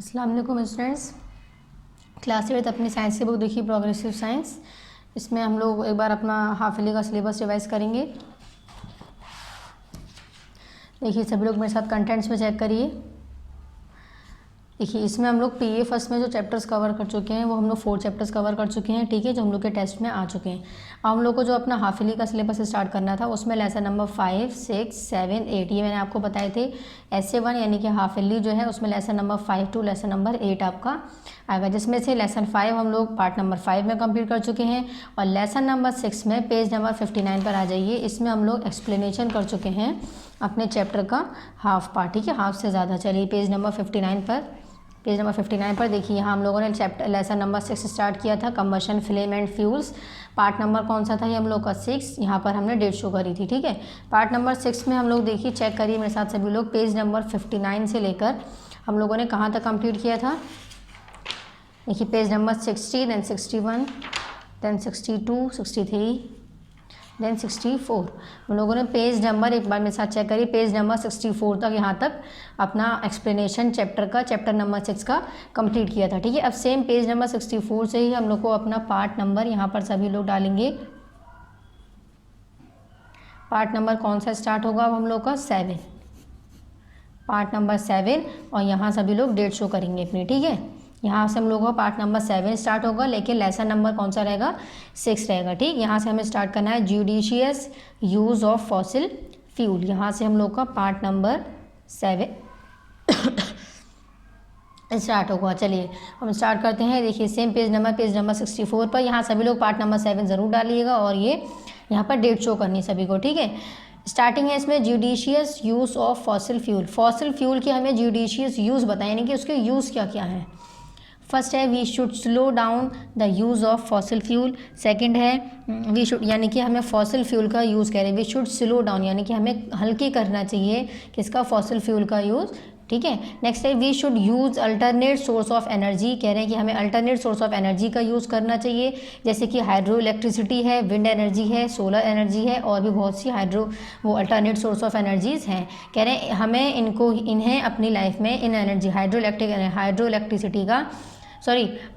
अस्सलाम वालेकुम students. Class 8 अपनी साइंस की बुक देखिए प्रोग्रेसिव साइंस। इसमें हम लोग एक बार अपना हाफ ईयरली का सिलेबस रिवाइज करेंगे। देखिए सभी लोग मेरे साथ कंटेंट्स में चेक करिए। देखिए इसमें हम लोग पीए फर्स्ट में जो चैप्टर्स कवर कर चुके हैं वो हम लोग 4 चैप्टर्स कवर कर चुके हैं, ठीक है, जो हम लोग के टेस्ट में आ चुके हैं। अब हम लोग को जो अपना हाफ ईयरली का सिलेबस स्टार्ट करना था उसमें लेसन नंबर 5, 6, 7, 8 ये मैंने आपको बताए थे। SA1 यानी कि हाफ ईयरली जो है उसमें lesson number 5 to lesson number 8 आपका आएगा, जिसमें से लेसन 5 हम लोग पार्ट नंबर 5 में कंप्लीट कर चुके हैं और लेसन नंबर 6 में पेज नंबर 59 पर आ जाइए। इसमें हम लोग एक्सप्लेनेशन कर चुके हैं अपने चैप्टर का हाफ पार्ट, ठीक है, हाफ से ज़्यादा। चलिए पेज नंबर 59 पर देखिए यहाँ हम लोगों ने चैप्टर लेसन नंबर 6 स्टार्ट किया था, combustion flame and fuels. Part number कौन सा था ये हम लोग का 6, यहाँ पर हमने डेट शो करी थी, ठीक है। पार्ट नंबर 6 में हम लोग देखिए चेक करिए मेरे साथ सभी लोग, पेज नंबर 59 से लेकर हम लोगों ने कहाँ तक कंप्लीट किया था। देखिए page number 60, then 61, then 62, 63, then 64। हम लोगों ने पेज नंबर एक बार मेरे साथ चेक करिए, पेज नंबर 64 तक यहाँ तक अपना एक्सप्लेनेशन चैप्टर नंबर 6 का कंप्लीट किया था, ठीक है। अब सेम पेज नंबर 64 से ही हम लोग को अपना पार्ट नंबर यहाँ पर सभी लोग डालेंगे। पार्ट नंबर कौन सा स्टार्ट होगा अब हम लोग का 7, पार्ट नंबर 7, और यहाँ सभी लोग डेट शो करेंगे अपनी, ठीक है। यहाँ से हम लोगों का पार्ट नंबर 7 स्टार्ट होगा, लेकिन लेसन नंबर कौन सा रहेगा 6 रहेगा, ठीक। यहाँ से हमें स्टार्ट करना है judicious use of fossil fuel. यहाँ से हम लोग का पार्ट नंबर 7 स्टार्ट होगा। चलिए हम स्टार्ट करते हैं। देखिए सेम पेज नंबर 64 पर यहाँ सभी लोग पार्ट नंबर 7 ज़रूर डालिएगा और ये यहाँ पर डेट शो करनी सभी को, ठीक है। स्टार्टिंग है इसमें judicious use of fossil fuel. Fossil fuel की हमें जुडिशियस यूज़ बताएं, यानी कि उसके यूज़ क्या क्या हैं। फर्स्ट है we should slow down the use of fossil fuel. Second है वी शुड, यानी कि हमें फॉसिल फ्यूल का यूज़ कह रहे हैं, वी शुड स्लो डाउन यानी कि हमें हल्की करना चाहिए किसका, फॉसिल फ्यूल का यूज़, ठीक है। नेक्स्ट है we should use alternate source of energy. कह रहे हैं कि हमें अल्टरनेट सोर्स ऑफ एनर्जी का यूज़ करना चाहिए, जैसे कि हाइड्रो इलेक्ट्रिसिटी है, विंड एनर्जी है, सोलर एनर्जी है और भी बहुत सी वो अल्टरनेट सोर्स ऑफ एनर्जीज़ हैं। कह रहे हैं हमें इन्हें अपनी लाइफ में इन एनर्जी हाइड्रो इलेक्ट्रिसिटी का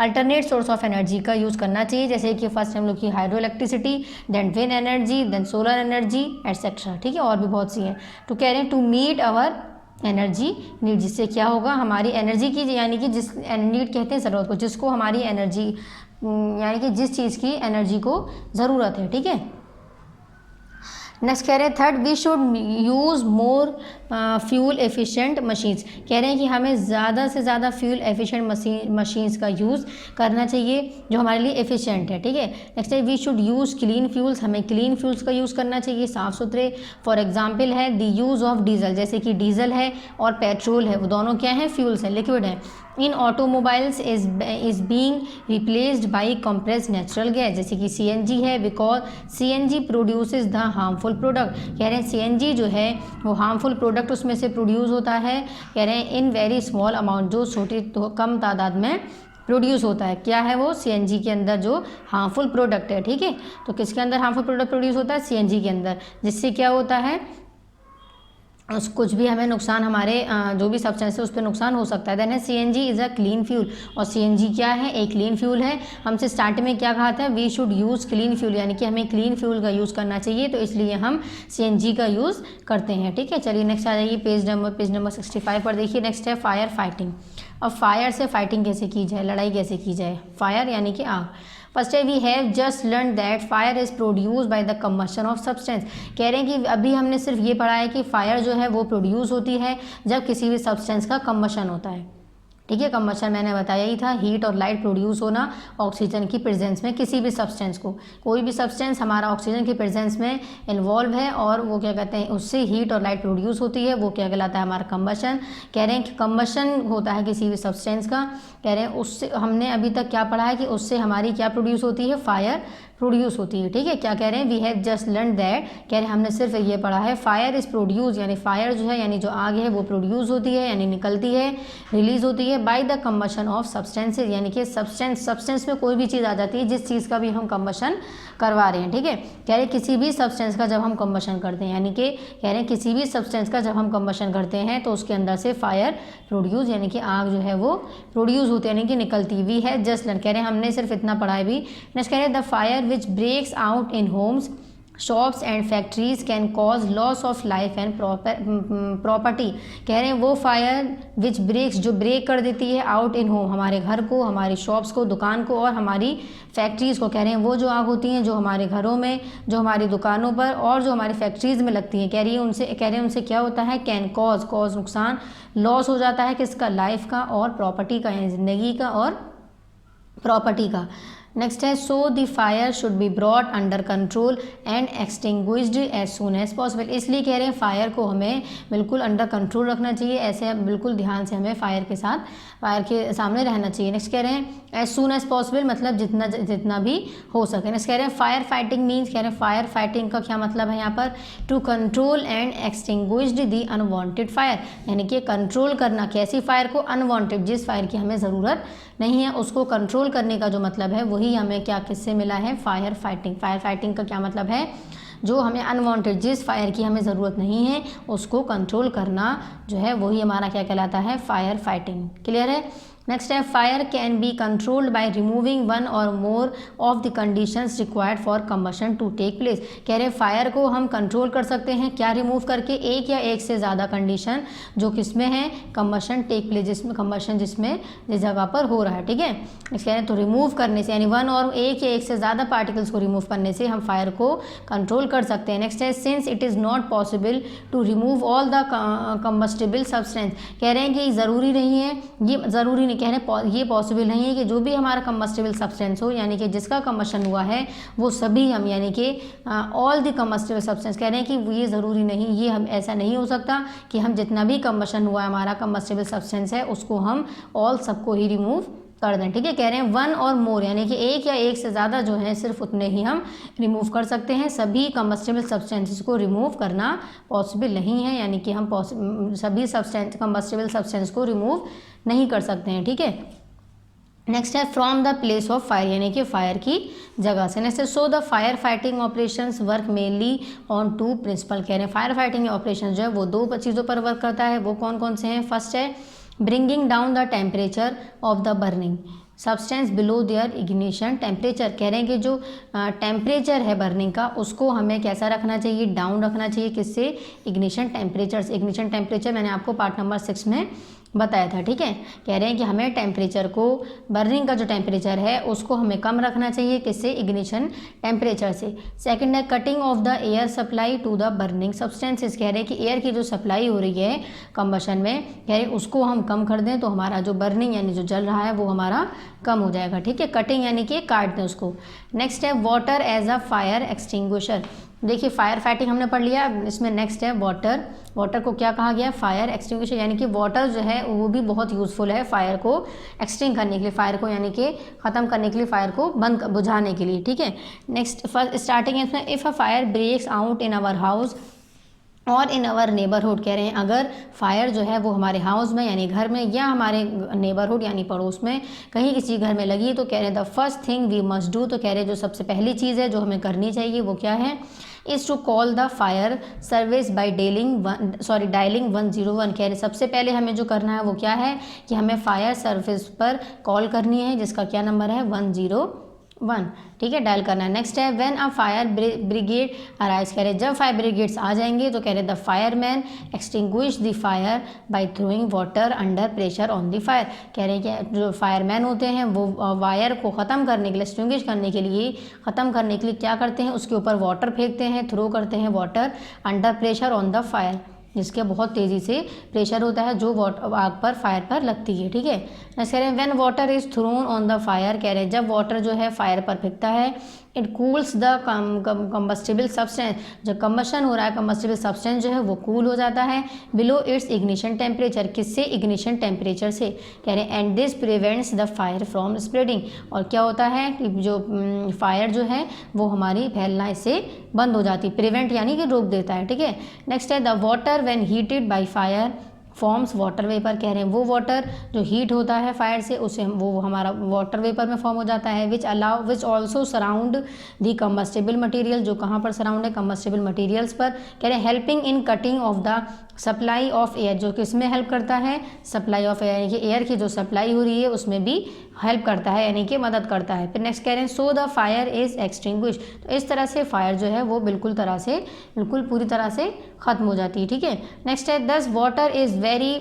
अल्टरनेट सोर्स ऑफ एनर्जी का यूज़ करना चाहिए, जैसे कि फर्स्ट हम लोग की hydro electricity, then wind energy, then solar energy etcetera, ठीक है, और भी बहुत सी हैं। तो कह रहे हैं to meet our energy need, जिससे क्या होगा हमारी एनर्जी की, यानी कि जिस नीड कहते हैं ज़रूरत को, जिसको हमारी एनर्जी यानी कि जिस चीज़ की एनर्जी को ज़रूरत है, ठीक है। नेक्स्ट कह रहे हैं third we should use more fuel efficient machines. कह रहे हैं कि हमें ज़्यादा से ज़्यादा फ्यूल एफिशिएंट मशीन्स का यूज़ करना चाहिए जो हमारे लिए एफिशिएंट है, ठीक है। नेक्स्ट है we should use clean fuels. हमें क्लीन फ्यूल्स का यूज़ करना चाहिए, साफ़ सुथरे। फॉर एग्जाम्पल है द यूज़ ऑफ डीजल, जैसे कि डीजल है और पेट्रोल है, वो दोनों क्या हैं, फ्यूल्स हैं, लिक्विड हैं। इन automobiles is being replaced by compressed natural gas, जैसे कि CNG है, because CNG produces the harmful product. कह रहे हैं CNG जो है वो हार्मफुल प्रोडक्ट उसमें से प्रोड्यूस होता है, कह रहे हैं इन वेरी स्मॉल अमाउंट, जो कम तादाद में प्रोड्यूस होता है। क्या है वो, CNG के अंदर जो हार्मफुल प्रोडक्ट है, ठीक है। तो किसके अंदर हार्मफुल प्रोडक्ट प्रोड्यूस होता है, CNG के अंदर, जिससे क्या होता है कुछ भी हमें नुकसान, हमारे जो भी सब्सटेंस है उस पर नुकसान हो सकता है। देन है CNG is a clean fuel, और CNG क्या है, एक क्लीन फ्यूल है। हमसे स्टार्टिंग में क्या कहा था, we should use clean fuel, यानी कि हमें क्लीन फ्यूल का यूज़ करना चाहिए, तो इसलिए हम CNG का यूज़ करते हैं, ठीक है। चलिए नेक्स्ट आ जाइए पेज नंबर 65 पर। देखिए नेक्स्ट है फायर फाइटिंग। अब फायर से फाइटिंग कैसे की जाए, लड़ाई कैसे की जाए, फायर यानी कि आग। फर्स्ट है we have just learn that fire is produce by the combustion of substance. कह रहे हैं कि अभी हमने सिर्फ ये पढ़ा है कि फायर जो है वो प्रोड्यूस होती है जब किसी भी सब्सटेंस का कम्बशन होता है, ठीक है। कम्बशन मैंने बताया ही था, हीट और लाइट प्रोड्यूस होना ऑक्सीजन की प्रेजेंस में, किसी भी सब्सटेंस को, कोई भी सब्सटेंस हमारा ऑक्सीजन की प्रेजेंस में इन्वॉल्व है और वो क्या कहते हैं, उससे हीट और लाइट प्रोड्यूस होती है, वो क्या कहलाता है, हमारा कम्बशन। कह रहे हैं कि कम्बशन होता है किसी भी सब्सटेंस का, कह रहे हैं उससे हमने अभी तक क्या पढ़ा है कि उससे हमारी क्या प्रोड्यूस होती है, फायर प्रोड्यूस होती है, ठीक है। क्या कह रहे हैं, we have just learn that, कह रहे हैं हमने सिर्फ ये पढ़ा है, फायर इज़ प्रोड्यूस, यानी फायर जो है यानी जो आग है वो प्रोड्यूस होती है यानी निकलती है, रिलीज होती है by the combustion of substances, यानी कि सब्सटेंस में कोई भी चीज़ आ जाती है जिस चीज़ का भी हम कंबशन करवा रहे हैं, ठीक है। कह रहे हैं किसी भी सब्सटेंस का जब हम कंबशन करते हैं, यानी कि कह रहे हैं किसी भी सब्सटेंस का जब हम कंबशन करते हैं तो उसके अंदर से फायर प्रोड्यूस यानी कि आग जो है वो प्रोड्यूस होती है यानी कि निकलती। वी है जस्ट लर्न, कह रहे हैं हमने सिर्फ इतना पढ़ा है भी। नेक्स्ट कह रहे हैं the fire which breaks out in homes shops and factories can cause loss of life and property, कह रहे हैं वो फायर विच ब्रेक्स जो ब्रेक कर देती है आउट इन होम, हमारे घर को, हमारी शॉप्स को, दुकान को और हमारी फैक्ट्रीज़ को, कह रहे हैं वो जो आग होती हैं जो हमारे घरों में, जो हमारी दुकानों पर और जो हमारी फैक्ट्रीज़ में लगती हैं, कह रही है उनसे, कह रहे हैं उनसे क्या होता है, कैन कॉज नुकसान, लॉस हो जाता है किसका, लाइफ का और प्रॉपर्टी का, यानी ज़िंदगी का और प्रॉपर्टी का। नेक्स्ट है so the fire should be brought under control and extinguished as soon as possible, इसलिए कह रहे हैं फायर को हमें बिल्कुल अंडर कंट्रोल रखना चाहिए, ऐसे बिल्कुल ध्यान से हमें फायर के सामने रहना चाहिए। नेक्स्ट कह रहे हैं एज सून एज पॉसिबल, मतलब जितना भी हो सके। नेक्स्ट कह रहे हैं फायर फाइटिंग मीन्स, कह रहे हैं फायर फाइटिंग का क्या मतलब है यहाँ पर, to control and extinguished the unwanted fire, यानी कि कंट्रोल करना कैसी फायर को, अनवांटेड, जिस फायर की हमें ज़रूरत नहीं है उसको कंट्रोल करने का जो मतलब है वही हमें क्या किससे मिला है, फायर फाइटिंग। फायर फाइटिंग का क्या मतलब है, जो हमें अनवांटेड, जिस फायर की हमें ज़रूरत नहीं है उसको कंट्रोल करना जो है वही हमारा क्या कहलाता है, फायर फाइटिंग। क्लियर है। नेक्स्ट है fire can be controlled by removing one और more of the conditions required for combustion to take place, कह रहे हैं फायर को हम कंट्रोल कर सकते हैं क्या, रिमूव करके, एक या एक से ज़्यादा कंडीशन जो किसमें है, कंबशन टेक प्लेस, जिसमें कंबशन जिसमें जिस जगह पर हो रहा है, ठीक है। कह रहे हैं तो रिमूव करने से यानी वन और एक या एक से ज़्यादा पार्टिकल्स को रिमूव करने से हम फायर को कंट्रोल कर सकते हैं। नेक्स्ट है since it is not possible to remove all the combustible substance, कह रहे हैं कि ज़रूरी नहीं है, ये ज़रूरी कह रहे हैं ये पॉसिबल नहीं है कि जो भी हमारा कंबस्टिबल सब्सटेंस हो यानी कि जिसका कंबशन हुआ है वो सभी हम यानी कि ऑल द कंबस्टिबल सब्सटेंस, कह रहे हैं कि ये ज़रूरी नहीं, ये हम ऐसा नहीं हो सकता कि हम जितना भी कंबशन हुआ है हमारा कंबस्टिबल सब्सटेंस है उसको हम ऑल सबको ही रिमूव कर दें, ठीक है। कह रहे हैं वन और मोर यानी कि एक या एक से ज़्यादा जो है सिर्फ उतने ही हम रिमूव कर सकते हैं, सभी कंबस्टिबल सब्सटेंसेस को रिमूव करना पॉसिबल नहीं है, यानी कि हम सभी कंबस्टिबल सब्सटेंस को रिमूव नहीं कर सकते हैं, ठीक है। नेक्स्ट है from the place of fire, यानी कि फायर की जगह से। नेक्स्ट है so the fire fighting operations work mainly on two principle, कह रहे हैं फायर फाइटिंग ऑपरेशन जो है वो दो चीज़ों पर वर्क करता है, वो कौन कौन से हैं। फर्स्ट है bringing down the temperature of the burning substance below their ignition temperature, कह रहे हैं कि जो टेम्परेचर है बर्निंग का उसको हमें कैसा रखना चाहिए, डाउन रखना चाहिए, किससे, इग्निशन टेम्परेचर से। इग्निशन टेम्परेचर मैंने आपको पार्ट नंबर 6 में बताया था, ठीक है। कह रहे हैं कि हमें टेम्परेचर को, बर्निंग का जो टेम्परेचर है उसको हमें कम रखना चाहिए, किससे, इग्निशन टेम्परेचर से। सेकंड है cutting off the air supply to the burning substances, कह रहे हैं कि एयर की जो सप्लाई हो रही है कंबशन में, कह रहे हैं उसको हम कम कर दें तो हमारा जो बर्निंग यानी जो जल रहा है वो हमारा कम हो जाएगा, ठीक है। कटिंग यानी कि काट दें उसको। नेक्स्ट है water as a fire extinguisher, देखिए फायर फाइटिंग हमने पढ़ लिया, इसमें नेक्स्ट है वाटर। वाटर को क्या कहा गया, फायर एक्सटिंग्विशर, यानी कि वाटर जो है वो भी बहुत यूज़फुल है फायर को एक्सटिंग करने के लिए, फायर को यानी कि ख़त्म करने के लिए, फायर को बंद बुझाने के लिए, ठीक है। नेक्स्ट फर्स्ट स्टार्टिंग है इसमें, if a fire breaks out in our house और इन अवर नेबरहुड, कह रहे हैं अगर फायर जो है वो हमारे हाउस में यानी घर में या हमारे नेबरहुड यानी पड़ोस में कहीं किसी घर में लगी तो कह रहे हैं the first thing we must do, तो कह रहे हैं जो सबसे पहली चीज़ है जो हमें करनी चाहिए वो क्या है, is to call the fire service by dialling 101, कह रहे सबसे पहले हमें जो करना है वो क्या है कि हमें फायर सर्विस पर कॉल करनी है जिसका क्या नंबर है 101, ठीक है, डायल करना है। नेक्स्ट है when a fire brigade arise, कह रहे जब फायर ब्रिगेड्स आ जाएंगे तो कह रहे the fireman extinguish the fire bye throwing water under pressure on the fire, कह रहे हैं कि जो फायरमैन होते हैं वो वायर को ख़त्म करने के लिए, एक्सटिंग्विश करने के लिए, ख़त्म करने के लिए क्या करते हैं, उसके ऊपर वाटर फेंकते हैं, थ्रो करते हैं water under pressure on the fire, जिसके बहुत तेज़ी से प्रेशर होता है जो आग पर फायर पर लगती है, ठीक है। नेक्स्ट कह रहे हैं when water is throne on the fire, कह रहे हैं जब वाटर जो है फायर पर फेंकता है, it cools the combustible substance, जब कंबशन हो रहा है कंबस्टिबल सब्सटेंस जो है वो कूल हो जाता है बिलो इट्स इग्निशन टेम्परेचर, किससे, इग्निशन टेम्परेचर से, कह रहे हैं and this prevents the fire from spreading, और क्या होता है कि जो फायर जो है वो हमारी फैलना इससे बंद हो जाती है, प्रिवेंट यानी कि रोक देता है, ठीक है। नेक्स्ट है the water when heated by fire forms water vapour, कह रहे हैं वो वाटर जो हीट होता है फायर से उसे वो हमारा वाटर वेपर में फॉर्म हो जाता है, which also surround the combustible material, जो कहाँ पर सराउंड है, कम्बस्टिबल मटेरियल्स पर, कह रहे हैं helping in cutting off the supply of air, जो किसमें हेल्प करता है, सप्लाई ऑफ एयर, यानी कि एयर की जो सप्लाई हो रही है उसमें भी हेल्प करता है, यानी कि मदद करता है। फिर नेक्स्ट कह रहे हैं सो द फायर इज एक्सटिंग्विश, तो इस तरह से फायर जो है वो बिल्कुल पूरी तरह से ख़त्म हो जाती है, ठीक है। नेक्स्ट है दस water is very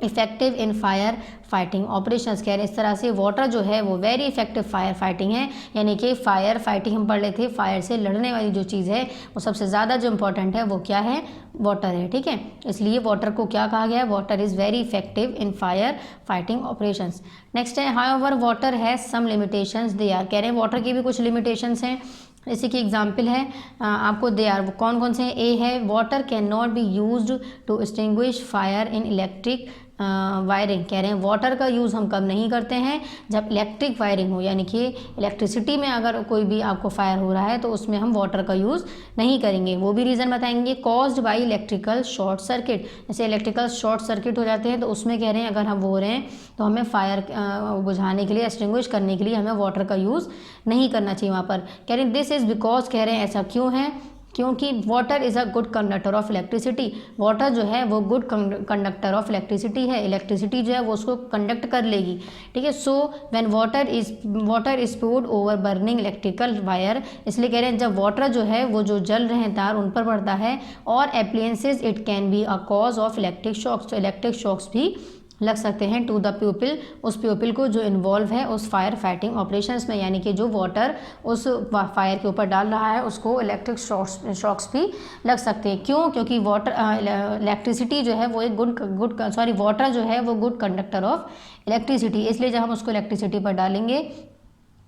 effective in fire fighting operations, कह रहे हैं इस तरह से वाटर जो है वो वेरी इफेक्टिव फायर फाइटिंग है, यानी कि फायर फाइटिंग हम पढ़ रहे थे, फायर से लड़ने वाली जो चीज़ है वो सबसे ज़्यादा जो इंपॉर्टेंट है वो क्या है, वाटर है, ठीक है। इसलिए वाटर को क्या कहा गया है, water is very effective in fire fighting operations. Next है however water has some limitations they are, कह रहे हैं वाटर की भी कुछ लिमिटेशंस हैं, जैसे कि एग्जाम्पल है आपको दे आर, कौन कौन से हैं, ए है water can not be used to extinguish fire in electric wiring, कह रहे हैं वाटर का यूज़ हम कब नहीं करते हैं, जब इलेक्ट्रिक वायरिंग हो, यानी कि इलेक्ट्रिसिटी में अगर कोई भी आपको फायर हो रहा है तो उसमें हम वाटर का यूज़ नहीं करेंगे। वो भी रीज़न बताएंगे, caused by electrical short circuit, जैसे इलेक्ट्रिकल शॉर्ट सर्किट हो जाते हैं तो उसमें कह रहे हैं अगर हम वो हो रहे हैं तो हमें फायर बुझाने के लिए, एक्सटिंग्विश करने के लिए हमें वाटर का यूज़ नहीं करना चाहिए वहाँ पर। कह रहे हैं दिस इज़ बिकॉज, कह रहे हैं ऐसा क्यों है, क्योंकि water is a good conductor of electricity, water जो है वो गुड कंडक्टर ऑफ इलेक्ट्रिसिटी है, इलेक्ट्रिसिटी जो है वो उसको कंडक्ट कर लेगी, ठीक है। So when water is poured over burning electrical wire, इसलिए कह रहे हैं जब वाटर जो है वो जो जल रहे हैं तार उन पर पड़ता है, और appliances it can be a cause of electric shocks, तो इलेक्ट्रिक शॉक्स भी लग सकते हैं टू द प्यूपिल, उस प्यूपिल को जो इन्वॉल्व है उस फायर फाइटिंग ऑपरेशंस में, यानी कि जो वाटर उस फायर के ऊपर डाल रहा है उसको इलेक्ट्रिक शॉक्स भी लग सकते हैं। क्यों, क्योंकि वाटर इलेक्ट्रिसिटी जो है वो एक वाटर जो है वो गुड कंडक्टर ऑफ इलेक्ट्रिसिटी, इसलिए जब हम उसको इलेक्ट्रिसिटी पर डालेंगे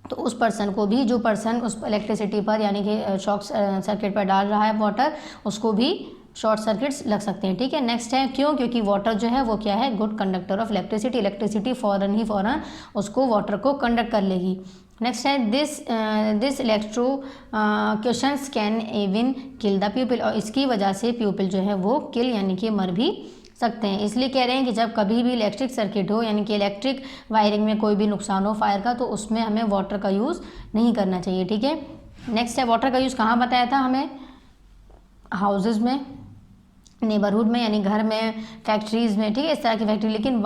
तो उस पर्सन को भी, जो पर्सन उस इलेक्ट्रिसिटी पर यानी कि शॉक सर्किट पर डाल रहा है वाटर, उसको भी शॉर्ट सर्किट्स लग सकते हैं, ठीक है। नेक्स्ट है क्यों, क्योंकि वाटर जो है वो क्या है, good conductor of electricity, electricity फ़ौरन उसको वाटर को कंडक्ट कर लेगी। नेक्स्ट है this electrocutions can even kill the pupil, और इसकी वजह से प्यूपिल जो है वो किल यानी कि मर भी सकते हैं। इसलिए कह रहे हैं कि जब कभी भी इलेक्ट्रिक सर्किट हो यानी कि इलेक्ट्रिक वायरिंग में कोई भी नुकसान हो फायर का, तो उसमें हमें वाटर का यूज़ नहीं करना चाहिए, ठीक है। नेक्स्ट है वाटर का यूज़ कहाँ बताया था हमें, हाउसेज में, नेबरहुड में यानी घर में, फैक्ट्रीज़ में, ठीक है, इस तरह की फैक्ट्री, लेकिन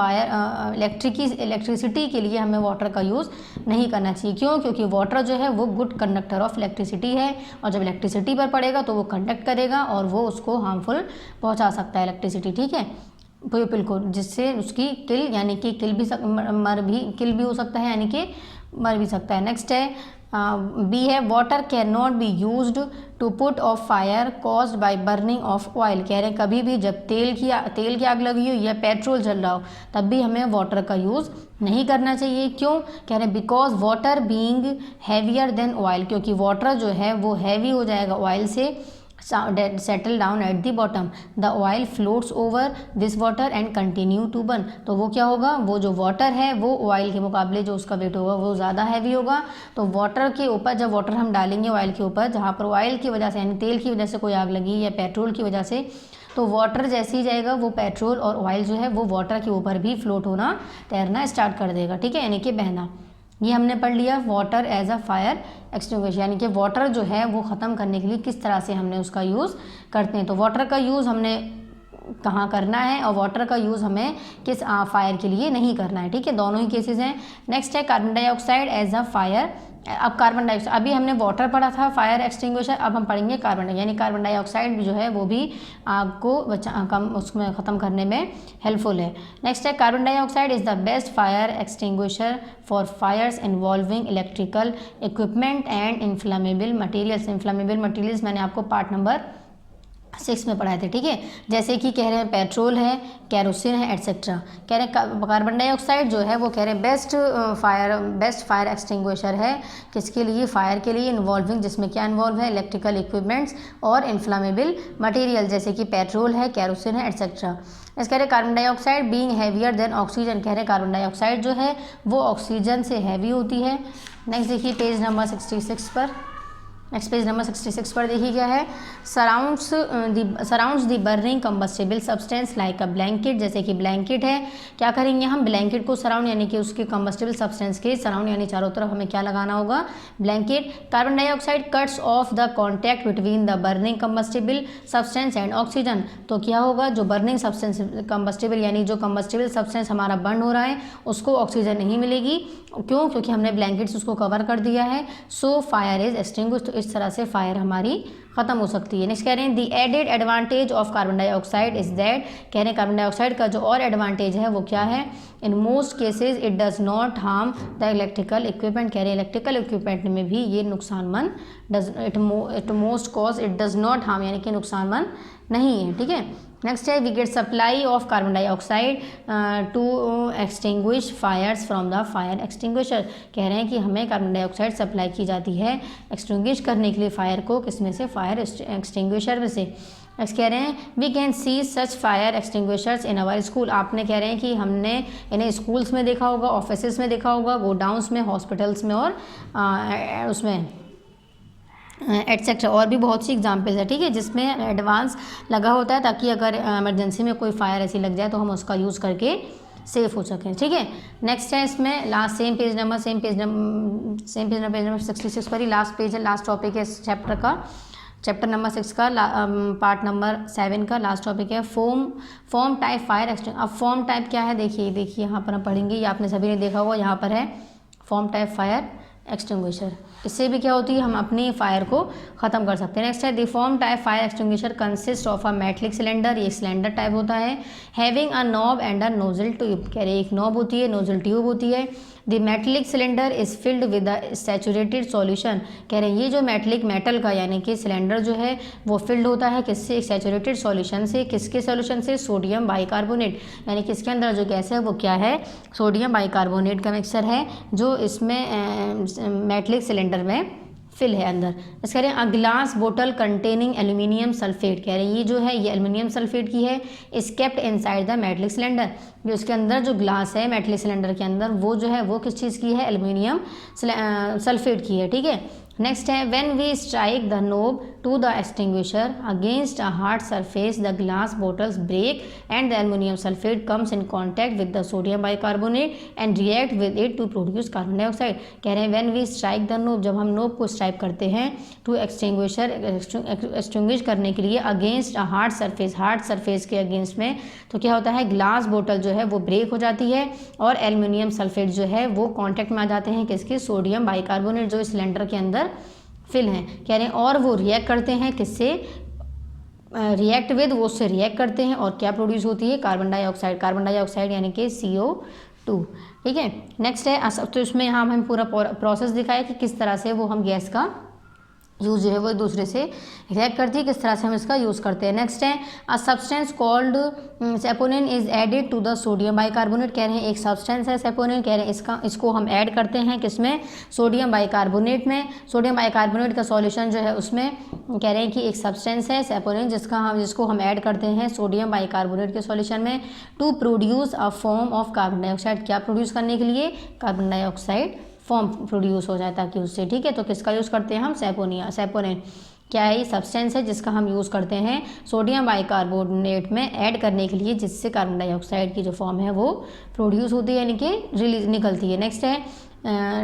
इलेक्ट्रिसिटी के लिए हमें वाटर का यूज़ नहीं करना चाहिए। क्यों, क्योंकि वाटर जो है वो गुड कंडक्टर ऑफ इलेक्ट्रिसिटी है, और जब इलेक्ट्रिसिटी पर पड़ेगा तो वो कंडक्ट करेगा और वो उसको हार्मफुल पहुंचा सकता है इलेक्ट्रिसिटी, ठीक है, पीपल को, जिससे उसकी किल यानी कि किल भी हो सकता है, यानी कि मर भी सकता है। नेक्स्ट है बी है water can not be used to put off fire caused by burning of oil, कह रहे हैं कभी भी जब तेल की आग लगी हो या पेट्रोल जल रहा हो तब भी हमें वाटर का यूज़ नहीं करना चाहिए। क्यों, कह रहे हैं because water being heavier than oil, क्योंकि वाटर जो है वो हैवी हो जाएगा ऑयल से, settle down at the bottom, the oil floats over this water and continue to burn, तो वो क्या होगा, वो जो वाटर है वो ऑयल के मुकाबले जो उसका वेट होगा वो ज़्यादा हैवी होगा, तो वाटर के ऊपर जब वाटर हम डालेंगे ऑयल के ऊपर, जहाँ पर ऑयल की वजह से यानी तेल की वजह से कोई आग लगी या पेट्रोल की वजह से, तो वाटर जैसे ही जाएगा वो पेट्रोल और ऑयल जो है वो वाटर के ऊपर भी फ्लोट होना, तैरना स्टार्ट कर देगा, ठीक है, यानी कि बहना। ये हमने पढ़ लिया water as a fire extinguisher, यानी कि वाटर जो है वो ख़त्म करने के लिए किस तरह से हमने उसका यूज़ करते हैं। तो वाटर का यूज़ हमने कहाँ करना है और वाटर का यूज़ हमें किस फायर के लिए नहीं करना है, ठीक है, दोनों ही केसेस हैं। नेक्स्ट है carbon dioxide as a fire, अब कार्बन डाइऑक्साइड, अभी हमने वाटर पढ़ा था फायर एक्सटिंग्विशर, अब हम पढ़ेंगे कार्बन, यानी कार्बन डाइऑक्साइड जो है वो भी आग को उसमें ख़त्म करने में हेल्पफुल है। नेक्स्ट है carbon dioxide is the best fire extinguisher for fires involving electrical equipment and inflammable materials. Inflammable materials मैंने आपको पार्ट नंबर 6 में पढ़ाए थे, ठीक है। जैसे कि कह रहे हैं पेट्रोल है, कैरोसिन है, एटसेट्रा। कह रहे हैं कार्बन डाइऑक्साइड जो है वो कह रहे हैं बेस्ट फायर एक्सटिंग्विशर है। किसके लिए? फायर के लिए। इन्वॉल्विंग, जिसमें क्या इन्वॉल्व है? इलेक्ट्रिकल इक्विपमेंट्स और इन्फ्लामेबल मटेरियल, जैसे कि पेट्रोल है, कैरोसिन है, एटसेट्रा। इस कह रहे carbon dioxide being heavier than oxygen, कह रहे कार्बन डाइऑक्साइड जो है वो ऑक्सीजन से हैवी होती है। नेक्स्ट देखिए पेज नंबर 66 पर। नेक्स्ट पेज नंबर 66 पर देखिए क्या है। Surrounds the burning combustible substance like a blanket, जैसे कि ब्लैंकेट है। क्या करेंगे हम? ब्लैंकेट को सराउंड यानी कि उसके कंबस्टेबल सब्सटेंस के सराउंड यानी चारों तरफ हमें क्या लगाना होगा? Blanket. Carbon dioxide cuts of the contact between the burning combustible substance and oxygen, तो क्या होगा? जो बर्निंग सब्सटेंस कंबस्टेबल यानी जो कंबस्टेबल सब्सटेंस हमारा बर्न हो रहा है उसको ऑक्सीजन नहीं मिलेगी। क्यों? क्योंकि हमने ब्लैंकेट से उसको कवर कर दिया है। सो फायर इज एक्सटिंग्विश्ड, तो इस तरह से फायर हमारी खत्म हो सकती है। नेक्स्ट कह रहे हैं the added advantage of carbon dioxide is that, कह रहे हैं कार्बन डाइऑक्साइड का जो और एडवांटेज है वो क्या है? In most cases it does not harm the electrical equipment, कह रहे हैं इलेक्ट्रिकल इक्विपमेंट में भी ये नुकसानमंद it most cause it does not harm यानी कि नुकसानमंद नहीं है, ठीक है। नेक्स्ट है we get supply of carbon dioxide to extinguish fires from the fire extinguisher, कह रहे हैं कि हमें कार्बन डाइऑक्साइड सप्लाई की जाती है एक्सटिंग्विश करने के लिए फायर को, किसमें से? फायर एक्सटिंग्विशर में से। नेक्स्ट कह रहे हैं we can see such fire extinguishers in our school, आपने कह रहे हैं कि हमने इन्हें स्कूल्स में देखा होगा, ऑफिस में देखा होगा, गोडाउंस में, हॉस्पिटल्स में और उसमें एटसेट्रा, और भी बहुत सी एग्जाम्पल्स है, ठीक है, जिसमें एडवांस लगा होता है ताकि अगर इमरजेंसी में कोई फायर ऐसी लग जाए तो हम उसका यूज़ करके सेफ हो सकें, ठीक है। नेक्स्ट है इसमें last sem page number page number 66 पर ही लास्ट पेज है, लास्ट टॉपिक है इस चैप्टर नंबर 6 का पार्ट नंबर 7 का लास्ट टॉपिक है फॉर्म टाइप फायर एक्सटिंग। अब फॉर्म टाइप क्या है? देखिए यहाँ पर हम पढ़ेंगे, ये आपने सभी ने देखा होगा, यहाँ पर है फॉर्म टाइप फायर एक्सटिंग्विशर। इससे भी क्या होती है? हम अपनी फायर को ख़त्म कर सकते हैं। नेक्स्ट है the form type fire extinguisher consist of a metallic cylinder, ये सिलेंडर टाइप होता है, having a knob and a nozzle tube, कह रहे एक नॉब होती है, नोजल ट्यूब होती है। The metallic cylinder is filled with a saturated solution, कह रहे हैं ये जो मेटल का यानी कि सिलेंडर जो है वो फिल्ड होता है किससे? एक सैचुरेटेड सॉल्यूशन से। किसके सॉल्यूशन से? सोडियम बाइकार्बोनेट, यानी कि इसके अंदर जो गैस है वो क्या है? सोडियम बाइकार्बोनेट का मिक्सचर है जो इसमें मेटलिक सिलेंडर में फिल है अंदर। इस कह रहे हैं अ ग्लास बोतल कंटेनिंग एल्यूमिनियम सल्फेट, कह रहे हैं ये जो है ये एल्यूमिनियम सल्फेट की है, is kept inside the metallic cylinder, जो इसके अंदर जो ग्लास है मेटलिक सिलेंडर के अंदर वो जो है वो किस चीज़ की है? एल्यूमिनियम सल्फेट की है, ठीक है। नेक्स्ट है when we strike the knob to the extinguisher against a hard surface the glass bottles break and the aluminium sulphate comes in contact with the sodium bicarbonate and react with it to produce carbon dioxide, कह रहे हैं when we strike the knob, जब हम knob को strike करते हैं to extinguish करने के लिए अगेंस्ट अ हार्ड सरफेस के अगेंस्ट में, तो क्या होता है? ग्लास बोतल जो है वो ब्रेक हो जाती है और एल्युमिनियम सल्फेट जो है वो कॉन्टैक्ट में आ जाते हैं किसके? सोडियम बाइकार्बोनेट जो इस सिलेंडर के अंदर फिल हैं, कह रहे हैं और वो रिएक्ट करते हैं किससे? रिएक्ट विद, वो उससे रिएक्ट करते हैं और क्या प्रोड्यूस होती है? कार्बन डाइऑक्साइड यानी कि CO2, ठीक है। नेक्स्ट है तो इसमें यहाँ हमें पूरा प्रोसेस दिखाया कि किस तरह से वो हम गैस का यूज़ जो है वो एक दूसरे से रिएक्ट करती है, किस तरह से हम इसका यूज़ करते हैं। नेक्स्ट है a substance called saponin is added to the sodium bicarbonate, कह रहे हैं एक सब्सटेंस है सेपोनिन, कह रहे हैं इसको हम ऐड करते हैं किसमें? सोडियम बाइकार्बोनेट में। सोडियम बाइकार्बोनेट का सॉल्यूशन जो है उसमें कह रहे हैं कि एक सब्सटेंस है सेपोनिन जिसको हम ऐड करते हैं सोडियम बाइकार्बोनेट के सॉल्यूशन में to produce a foam of carbon dioxide, क्या प्रोड्यूस करने के लिए? कार्बन डाइऑक्साइड फॉर्म प्रोड्यूस हो जाए ताकि उससे, ठीक है। तो किसका यूज़ करते हैं हम? सेपोनिन क्या है? ये सब्सटेंस है जिसका हम यूज़ करते हैं सोडियम बाइकार्बोनेट में ऐड करने के लिए, जिससे कार्बन डाइऑक्साइड की जो फॉर्म है वो प्रोड्यूस होती है यानी कि रिलीज निकलती है। नेक्स्ट है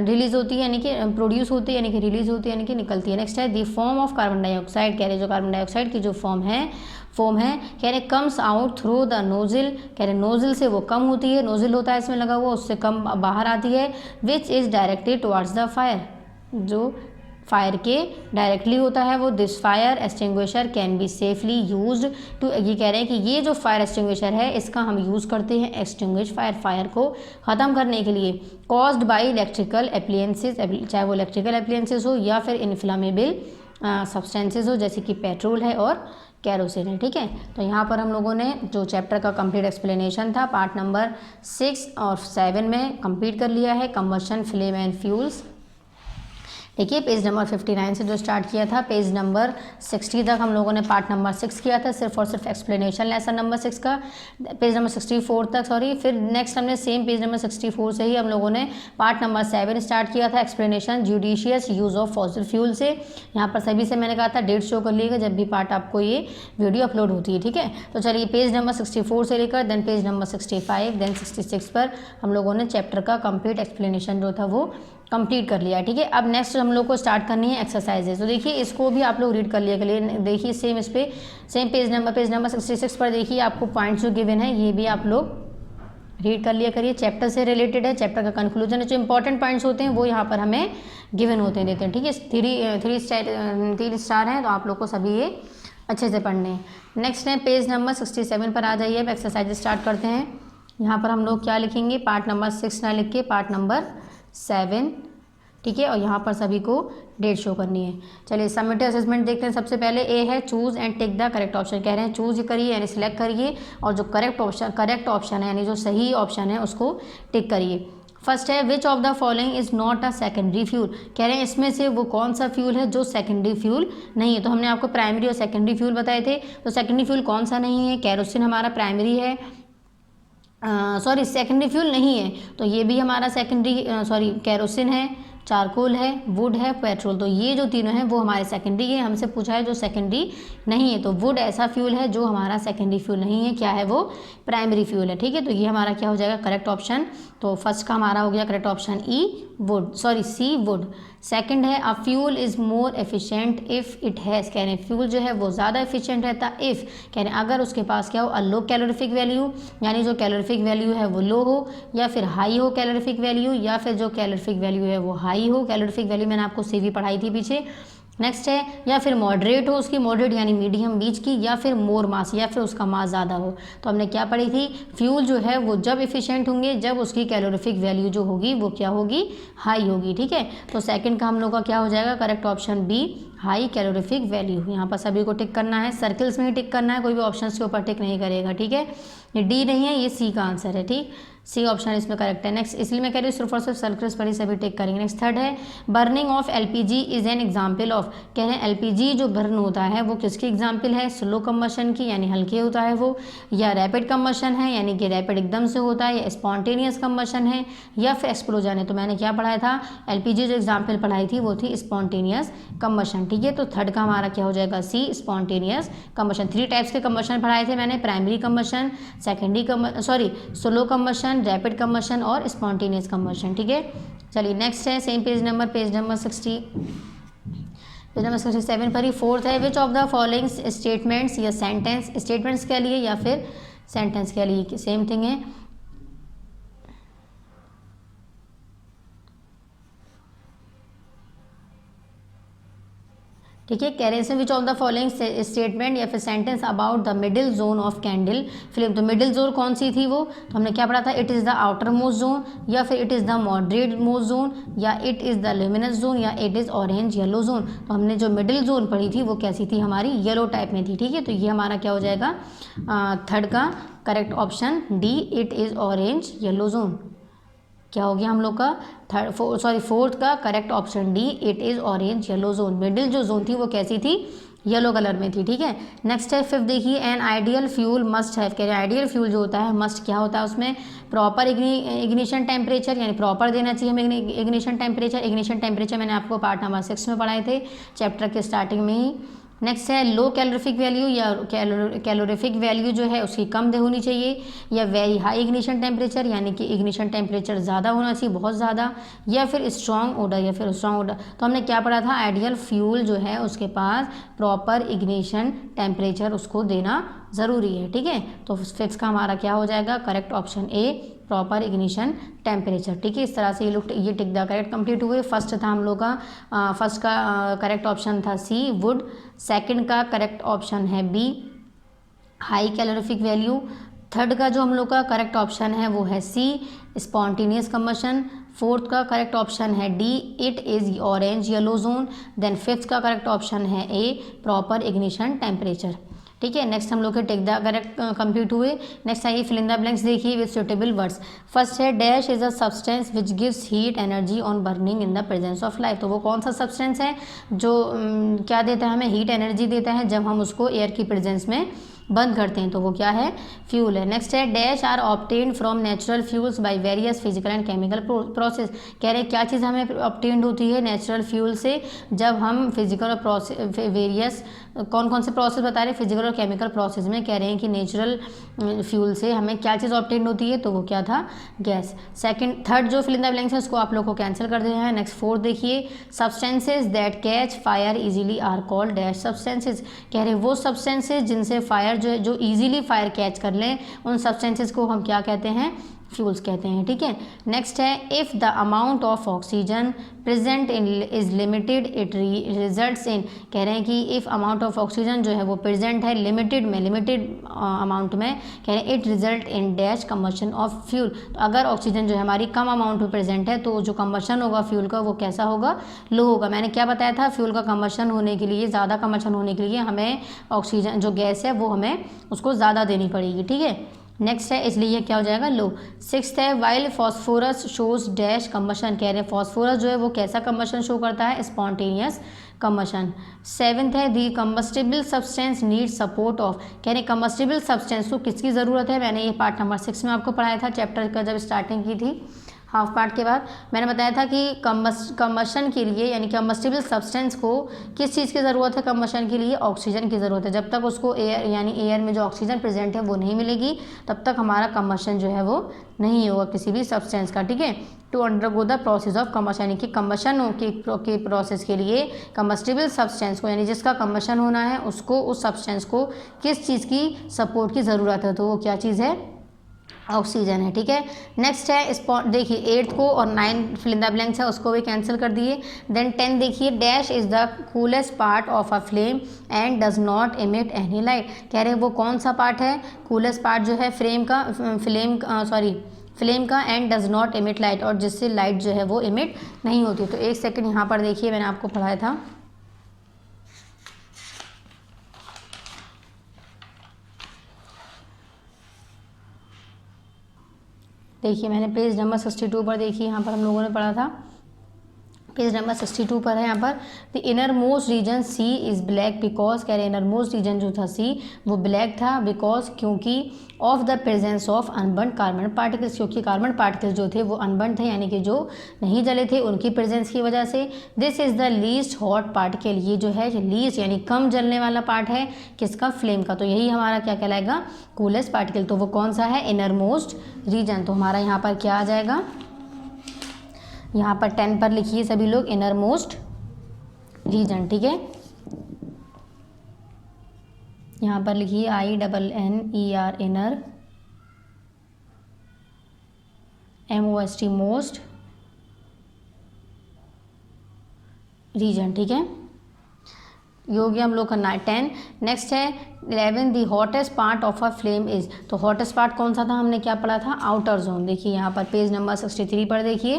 रिलीज होती है यानी कि प्रोड्यूस होती है यानी कि रिलीज होती है यानी कि निकलती है। नेक्स्ट है the form of carbon dioxide, कह रहे जो कार्बन डाइऑक्साइड की जो फॉर्म है कह रहे comes out through the nozzle, कह रहे नोजिल से वो कम होती है, नोजिल होता है इसमें लगा हुआ, उससे कम बाहर आती है, which is directed towards the fire, जो फायर के डायरेक्टली होता है वो। This fire extinguisher can be safely used to, ये कह रहे हैं कि ये जो फायर एक्सटिंग्विशर है इसका हम यूज़ करते हैं एक्सटिंग्विश फायर को ख़त्म करने के लिए। कॉज्ड बाई इलेक्ट्रिकल एप्लियंसेस, चाहे वो इलेक्ट्रिकल एप्लियंसेस हो या फिर इनफ्लामेबल सब्सटेंसेस हो जैसे कि पेट्रोल है और कैरोसिन है। ठीक है, तो यहाँ पर हम लोगों ने जो चैप्टर का कंप्लीट एक्सप्लेनेशन था पार्ट नंबर 6 और 7 में कंप्लीट कर लिया है, कंबशन फ्लेम एंड फ्यूल्स। देखिए पेज नंबर 59 से जो स्टार्ट किया था पेज नंबर 60 तक हम लोगों ने पार्ट नंबर 6 किया था, सिर्फ और सिर्फ एक्सप्लेनेशन लेसन नंबर 6 का। पेज नंबर 64 तक फिर नेक्स्ट हमने सेम पेज नंबर 64 से ही हम लोगों ने पार्ट नंबर 7 स्टार्ट किया था, explanation judicious use of fossil fuel से। यहाँ पर सभी से मैंने कहा था डेट शो कर लीजिएगा जब भी पार्ट आपको ये वीडियो अपलोड होती है। ठीक है, तो चलिए पेज नंबर 64 से लेकर देन पेज नंबर 65 देन 66 पर हम लोगों ने चैप्टर का कंप्लीट एक्सप्लेनेशन जो था वो कंप्लीट कर लिया। ठीक है, अब नेक्स्ट हम लोग को स्टार्ट करनी है एक्सरसाइजेज। तो देखिए इसको भी आप लोग रीड कर लिया करिए। देखिए सेम इस पे सेम पेज नंबर 66 पर देखिए आपको पॉइंट्स जो गिवन है ये भी आप लोग रीड कर लिया करिए। चैप्टर से रिलेटेड है, चैप्टर का कंक्लूजन है, जो इंपॉर्टेंट पॉइंट्स होते हैं वो यहाँ पर हमें गिवन होते हैं देते हैं। ठीक है, थ्री स्टार है तो आप लोग को सभी ये अच्छे से पढ़ने हैं। नेक्स्ट है पेज नंबर 67 पर आ जाइए। अब एक्सरसाइज स्टार्ट करते हैं। यहाँ पर हम लोग क्या लिखेंगे, पार्ट नंबर 6 ना लिख के पार्ट नंबर 7। ठीक है, और यहाँ पर सभी को डेट शो करनी है। चलिए समेटिव असेसमेंट देखते हैं। सबसे पहले ए है choose and tick the correct option. कह रहे हैं चूज़ करिए यानी सिलेक्ट करिए और जो करेक्ट ऑप्शन है यानी जो सही ऑप्शन है उसको टिक करिए। फर्स्ट है विच of the following is not a secondary fuel. कह रहे हैं इसमें से वो कौन सा फ्यूल है जो सेकेंडरी फ्यूल नहीं है। तो हमने आपको प्राइमरी और सेकेंडरी फ्यूल बताए थे, तो सेकेंडरी फ्यूल कौन सा नहीं है, कैरोसिन हमारा प्राइमरी है, सॉरी सेकेंडरी फ्यूल नहीं है तो ये भी हमारा सेकेंडरी कैरोसिन है, चारकोल है, वुड है, पेट्रोल। तो ये जो तीनों हैं वो हमारे सेकेंडरी है। हमसे पूछा है जो सेकेंडरी नहीं है, तो वुड ऐसा फ्यूल है जो हमारा सेकेंडरी फ्यूल नहीं है, क्या है वो प्राइमरी फ्यूल है। ठीक है, तो ये हमारा क्या हो जाएगा करेक्ट ऑप्शन। तो फर्स्ट का हमारा हो गया correct option C wood. Second है a fuel is more efficient if it has. कह रहे हैं फ्यूल जो है वो ज़्यादा एफिशिएंट रहता है इफ़, कह रहे हैं अगर उसके पास क्या हो अ लो कैलोरीफिक वैल्यू, यानी जो कैलोरीफिक वैल्यू है वो लो हो, या फिर हाई हो कैलोरीफिक वैल्यू, या फिर जो कैलोरीफिक वैल्यू है वो हाई हो। कैलोरीफिक वैल्यू मैंने आपको CV पढ़ाई थी पीछे। नेक्स्ट है या फिर मॉडरेट हो उसकी, मॉडरेट यानी मीडियम बीच की, या फिर मोर मास या फिर उसका मास ज़्यादा हो। तो हमने क्या पढ़ी थी, फ्यूल जो है वो जब इफिशिएंट होंगे जब उसकी कैलोरीफिक वैल्यू जो होगी वो क्या होगी, हाई होगी। ठीक है, तो सेकंड का हम लोग का क्या हो जाएगा correct option B high calorific value. यहाँ पर सभी को टिक करना है, सर्कल्स में ही टिक करना है, कोई भी ऑप्शन के ऊपर टिक नहीं करेगा। ठीक है, ये D नहीं है, ये C का आंसर है। ठीक, C ऑप्शन इसमें करेक्ट है। नेक्स्ट इसलिए मैं कह रही हूँ सिर्फ और सिर्फ सर्कल्स पर ही सभी टिक करेंगे। नेक्स्ट थर्ड है burning of LPG is an example of. कह रहे हैं LPG जो बर्न होता है वो किसकी एग्जाम्पल है, स्लो कम्बशन की यानी हल्के होता है वो, या रैपिड कम्बशन है यानी कि रैपिड एकदम से होता है, या स्पॉन्टेनियस कम्बशन है, या फिर एक्सप्लोजन है। तो मैंने क्या पढ़ाया था, LPG जो एग्जाम्पल पढ़ाई थी वो थी स्पॉन्टेनियस कम्बशन। ठीक है, तो थर्ड का हमारा क्या हो जाएगा C स्पॉन्टेनियस कम्बशन। 3 टाइप्स के कम्बशन पढ़ाए थे मैंने, primary combustion, slow combustion, rapid combustion और स्पॉन्टेनियस कम्बशन। ठीक है, चलिए नेक्स्ट है सेम पेज नंबर 67 पर ही फोर्थ है विच ऑफ द फॉलोइंग स्टेटमेंट्स या सेंटेंस, स्टेटमेंट्स के लिए या फिर सेंटेंस के लिए सेम थिंग है। ठीक है, कह रहे हैं which of the following statement या फिर sentence about the middle zone of candle flame. तो मिडिल जोन कौन सी थी वो, तो हमने क्या पढ़ा था, it is the outermost zone, या फिर it is the moderate most zone, या it is the luminous zone, या it is orange yellow zone. तो हमने जो मिडिल जोन पढ़ी थी वो कैसी थी, हमारी येलो टाइप में थी। ठीक है, तो ये हमारा क्या हो जाएगा थर्ड का correct option D it is orange yellow zone. क्या हो गया हम लोग का फोर्थ का correct option D it is orange yellow zone. Middle जो जोन थी वो कैसी थी, येलो कलर में थी। ठीक है, नेक्स्ट है फिफ्थ देखिए an ideal fuel must have. कह रहे आइडियल फ्यूल जो होता है मस्ट क्या होता है उसमें, प्रॉपर इग्निशन टेम्परेचर यानी प्रॉपर देना चाहिए हमें इग्निशन टेम्परेचर। इग्निशन टेम्परेचर मैंने आपको पार्ट नंबर 6 में पढ़ाए थे चैप्टर के स्टार्टिंग में ही। नेक्स्ट है लो कैलोरीफिक वैल्यू या कैलोरीफिक वैल्यू जो है उसकी कम होनी चाहिए, या वेरी हाई इग्निशन टेम्परेचर यानी कि इग्निशन टेम्परेचर ज़्यादा होना चाहिए, बहुत ज़्यादा, या फिर स्ट्रॉन्ग ऑर्डर तो हमने क्या पढ़ा था, आइडियल फ्यूल जो है उसके पास प्रॉपर इग्निशन टेम्परेचर उसको देना ज़रूरी है। ठीक है, तो फिफ्थ का हमारा क्या हो जाएगा correct option A proper ignition temperature. ठीक है, इस तरह से ये टिक द करेक्ट कंप्लीट हुए। फर्स्ट था हम लोग का फर्स्ट का करेक्ट ऑप्शन था C वुड, सेकंड का करेक्ट ऑप्शन है B high calorific value, third का जो हम लोग का करेक्ट ऑप्शन है वो है C स्पॉन्टेनियस कम्बशन, फोर्थ का करेक्ट ऑप्शन है D it is orange yellow zone, then fifth का करेक्ट ऑप्शन है A प्रॉपर इग्निशन टेम्परेचर। ठीक है। नेक्स्ट हम लोग के टेक द करेक्ट कंप्लीट हुए। नेक्स्ट आइए फिल इन द ब्लैंक्स देखिए विद सुटेबल वर्ड्स। फर्स्ट है dash is a substance which gives heat energy on burning in the presence of light. तो वो कौन सा सब्सटेंस है जो क्या देता है, हमें हीट एनर्जी देता है जब हम उसको एयर की प्रेजेंस में बंद करते हैं, तो वो क्या है, फ्यूल है। नेक्स्ट है dash are obtained from natural fuels by various physical and chemical process. कह रहे हैं क्या चीज़ हमें ऑब्टेन्ड होती है नेचुरल फ्यूल से, जब हम फिजिकल और प्रोसेस वेरियस कौन कौन से प्रोसेस बता रहे हैं, फिजिकल और केमिकल प्रोसेस में कह रहे हैं कि नेचुरल फ्यूल से हमें क्या चीज़ ऑब्टेन्ड होती है, तो वो क्या था, गैस। सेकंड थर्ड जो फिल इन द ब्लैंक्स है उसको आप लोग को कैंसिल कर देना है। नेक्स्ट फोर्थ देखिए substances that catch fire easily are called dash substances. कह रहे हैं वो सब्सटेंसेज जिनसे फायर जो इजीली फायर कैच कर लें, उन सब्सटेंसेज को हम क्या कहते हैं, फ्यूल्स कहते हैं। ठीक है। नेक्स्ट है if the amount of oxygen present in is limited it results in. कह रहे हैं कि इफ़ अमाउंट ऑफ ऑक्सीजन जो है वो प्रेजेंट है लिमिटेड अमाउंट में, कह रहे हैं it result in dash combustion of fuel. तो अगर ऑक्सीजन जो है हमारी कम अमाउंट में प्रेजेंट है तो जो कम्बशन होगा फ्यूल का वो कैसा होगा, लो होगा। मैंने क्या बताया था, फ्यूल का कम्बशन होने के लिए, ज़्यादा कम्बशन होने के लिए हमें ऑक्सीजन जो गैस है वो हमें उसको ज़्यादा देनी पड़ेगी। ठीक है। नेक्स्ट है इसलिए ये क्या हो जाएगा, लो। सिक्स्थ है while phosphorus shows dash combustion. कह रहे हैं फॉस्फोरस जो है वो कैसा कम्बशन शो करता है, स्पॉन्टेनियस कम्बशन। सेवन्थ है the combustible substance need support of. कह रहे हैं कम्बस्टिबल सब्सटेंस को किसकी ज़रूरत है, मैंने ये पार्ट नंबर 6 में आपको पढ़ाया था चैप्टर का जब स्टार्टिंग की थी, हाफ पार्ट के बाद मैंने बताया था कि कम्बशन के लिए यानी कम्बस्टिबल सब्सटेंस को किस चीज़ की ज़रूरत है, कम्बशन के लिए ऑक्सीजन की ज़रूरत है। जब तक उसको एयर यानी एयर में जो ऑक्सीजन प्रेजेंट है वो नहीं मिलेगी तब तक हमारा कम्बशन जो है वो नहीं होगा किसी भी सब्सटेंस का। ठीक है। To undergo the process of combustion यानी कि कम्बशन के प्रोसेस के लिए कम्बस्टिबल सब्सटेंस को यानी जिसका कम्बशन होना है उसको, उस सब्सटेंस को किस चीज़ की सपोर्ट की ज़रूरत है, तो वो क्या चीज़ है, ऑक्सीजन है। ठीक है। नेक्स्ट है देखिए 8th को और 9 फिल इन द ब्लैंक्स है उसको भी कैंसिल कर दिए। देन 10 देखिए dash is the coolest part of a flame and does not emit any light. कह रहे हैं वो कौन सा पार्ट है, कूलेस्ट पार्ट जो है फ्लेम का and does not emit light, और जिससे लाइट जो है वो एमिट नहीं होती। तो एक सेकेंड यहाँ पर देखिए मैंने आपको पढ़ाया था, देखिए मैंने पेज नंबर 62 पर देखिए यहाँ पर हम लोगों ने पढ़ा था, पेज नंबर 62 पर है यहाँ पर। The inner most region C is black because, कह रहे हैं इनर मोस्ट रीजन जो था सी वो ब्लैक था, बिकॉज क्योंकि of the presence of unburn carbon particles, क्योंकि कार्बन पार्टिकल्स जो थे वो अनबर्न थे यानी कि जो नहीं जले थे उनकी प्रेजेंस की वजह से। This is the least hot particle, ये जो है लीस्ट यानी कम जलने वाला पार्ट है किसका, फ्लेम का। तो यही हमारा क्या कहलाएगा, कूलेस्ट पार्टिकल। तो वो कौन सा है, इनर मोस्ट रीजन। तो हमारा यहाँ पर क्या आ जाएगा, यहाँ पर 10 पर लिखिए सभी लोग इनर मोस्ट रीजन। ठीक है। यहाँ पर लिखिए INNER inner, MOST most region. ठीक है। ये हो गया हम लोग का 10। नेक्स्ट है 11 the hottest part of a flame is. तो हॉटेस्ट पार्ट कौन सा था, हमने क्या पढ़ा था, आउटर जोन। देखिए यहाँ पर पेज नंबर 63 पर देखिए,